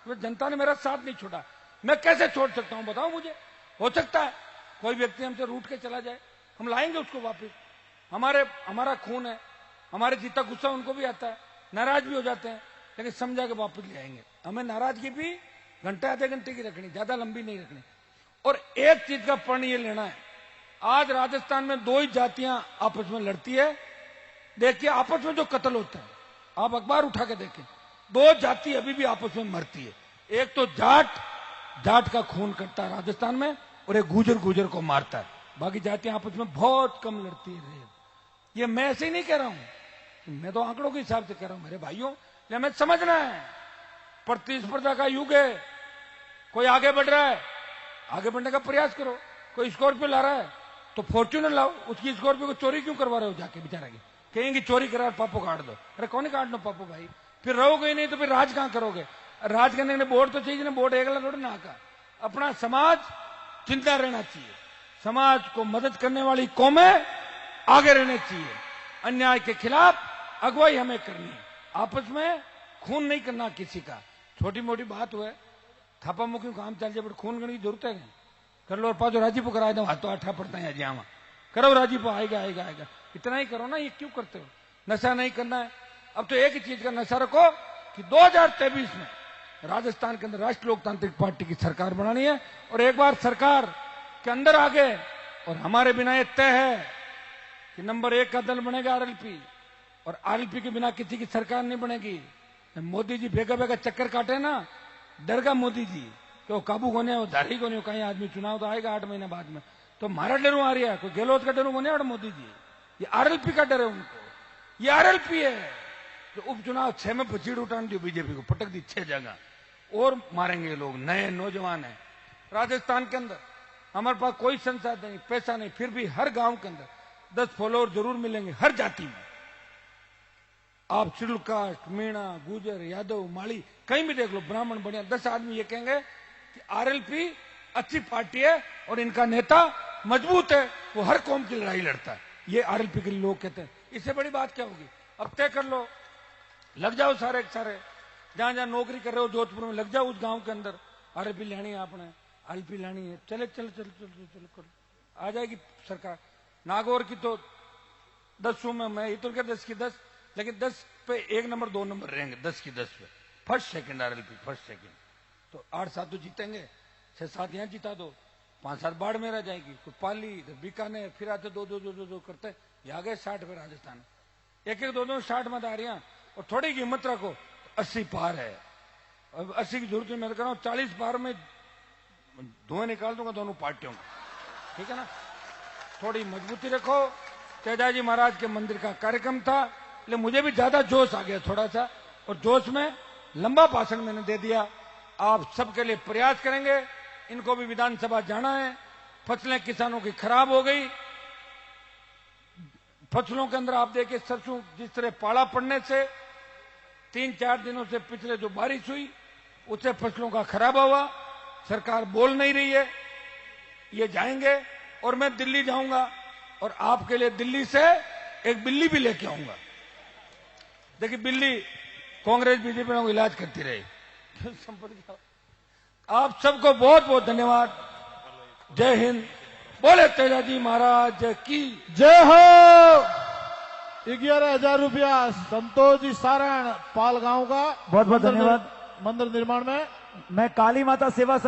तो जनता ने मेरा साथ नहीं छोड़ा। मैं कैसे छोड़ सकता हूं बताओ मुझे? हो सकता है कोई व्यक्ति हमसे रूठ के चला जाए, हम लाएंगे उसको वापस। हमारा खून है, हमारे जीता गुस्सा उनको भी आता है, नाराज भी हो जाते हैं, लेकिन समझा के वापस ले आएंगे। हमें नाराजगी भी घंटे आधे घंटे की रखनी, ज्यादा लंबी नहीं रखनी। और एक चीज का प्रण ये लेना है, आज राजस्थान में 2 ही जातियां आपस में लड़ती है। देखिए आपस में जो कत्ल होता है, आप अखबार उठा के देखें, 2 जाति अभी भी आपस में मरती है। एक तो जाट का खून करता है राजस्थान में, और एक गुजर को मारता है। बाकी जातियां आपस में बहुत कम लड़ती है। ये मैं ऐसे ही नहीं कह रहा हूं, मैं तो आंकड़ों के हिसाब से कह रहा हूं मेरे भाइयों। हमें समझना है प्रतिस्पर्धा का युग है, कोई आगे बढ़ रहा है, आगे बढ़ने का प्रयास करो। कोई स्कॉर्पियो ला रहा है तो फॉर्च्यूनर लाओ, उसकी स्कॉर्पियो को चोरी क्यों करवा रहे हो जाके? बेचारा की कहेंगे चोरी करा पापो काट दो। अरे कौन ही काटना पापो भाई, फिर रहोगे ही नहीं तो फिर राज कहां करोगे? राज करने के लिए वोट तो चाहिए ना, वोट एकला थोड़ा ना का। अपना समाज जिंदा रहना चाहिए, समाज को मदद करने वाली कौमें आगे रहने चाहिए, अन्याय के खिलाफ अगुवाई हमें करनी है, आपस में खून नहीं करना किसी का। छोटी मोटी बात हुए थापा मुखी काम चल जाए, बट खून करने की जरूरत है नहीं। कर लो और पाँच राजीपो करा दो, हाथों आठा पड़ता है जियावा करो राजीपो, आएगा आएगा आएगा, इतना ही करो ना। ये क्यों करते हो? नशा नहीं करना है। अब तो एक ही चीज का नशा रखो कि 2023 में राजस्थान के अंदर राष्ट्रीय लोकतांत्रिक पार्टी की सरकार बनानी है, और एक बार सरकार के अंदर आ गए और हमारे बिना ये तय है कि नंबर 1 का दल बनेगा RLP, और RLP के बिना किसी की सरकार नहीं बनेगी। मोदी जी बेगा बेगा चक्कर काटे ना, डर का मोदी जी कि वो काबू होने वो धारी को नहीं, कहीं आदमी चुनाव तो आएगा 8 महीने बाद में, तो हमारा डरू आ रहा है, कोई गहलोत का डरू होने और मोदी जी, ये RLP का डर है उनको। ये RLP है जो उपचुनाव 6 में पचीड़ उठाने दी बीजेपी को, पटक दी 6 जगह और मारेंगे लोग। नए नौजवान है राजस्थान के अंदर, हमारे पास कोई संसाधन नहीं, पैसा नहीं, फिर भी हर गांव के अंदर 10 फॉलोअर जरूर मिलेंगे हर जाति में। आप शेड्यूल कास्ट, मीणा, गुजर, यादव, माली कहीं भी देख लो, ब्राह्मण बढ़िया 10 आदमी ये कहेंगे कि RLP अच्छी पार्टी है और इनका नेता मजबूत है, वो हर कौम की लड़ाई लड़ता है। ये आरएलपी के लोग कहते हैं। इससे बड़ी बात क्या होगी? अब तय कर लो, लग जाओ सारे के सारे, जहां जहां नौकरी कर रहे हो जोधपुर में, लग जाओ उस गांव के अंदर। आरएलपी लेनी है आपने, आरएलपी लेनी है, चले चलो चलो चलो चलो करो, आ जाएगी सरकार। नागौर की तो 10 में, मैं ये तो क्या 10 की 10, लेकिन 10 पे 1 नंबर 2 नंबर रहेंगे, 10 की 10 पे first second RLP, first second. तो 8-7 तो जीतेंगे, 6-7 यहाँ जिता दो, 5-7 बाढ़ में रह जाएगी, कोई पाली, बीकानेर, फिर आते 2-2 करते, यहाँ गए 60 पे राजस्थान, 1-1, 2-2 60 मत आ रही हैं। और थोड़ी की हिम्मत रखो, 80 पार है। अब 80 की जरूरत नहीं, मैं कर रहा हूँ 40 पार में धुएं निकाल दूंगा दोनों पार्टियों को, ठीक है ना। थोड़ी मजबूती रखो। तेजाजी महाराज के मंदिर का कार्यक्रम था, इसलिए मुझे भी ज्यादा जोश आ गया थोड़ा सा, और जोश में लंबा भाषण मैंने दे दिया। आप सबके लिए प्रयास करेंगे, इनको भी विधानसभा जाना है। फसलें किसानों की खराब हो गई, फसलों के अंदर आप देखिए सरसों जिस तरह पाला पड़ने से 3-4 दिनों से पिछले जो बारिश हुई उससे फसलों का खराब हुआ। सरकार बोल नहीं रही है, ये जाएंगे। और मैं दिल्ली जाऊंगा और आपके लिए दिल्ली से एक बिल्ली भी लेके आऊंगा। देखिए बिल्ली कांग्रेस बीजेपी में इलाज करती रही। आप सबको बहुत बहुत धन्यवाद। जय हिंद, बोले तेजाजी महाराज की जय हो। 11,000 रुपया संतोष जी सारण पाल गांव का बहुत बहुत धन्यवाद। मंदिर निर्माण में मैं काली माता सेवा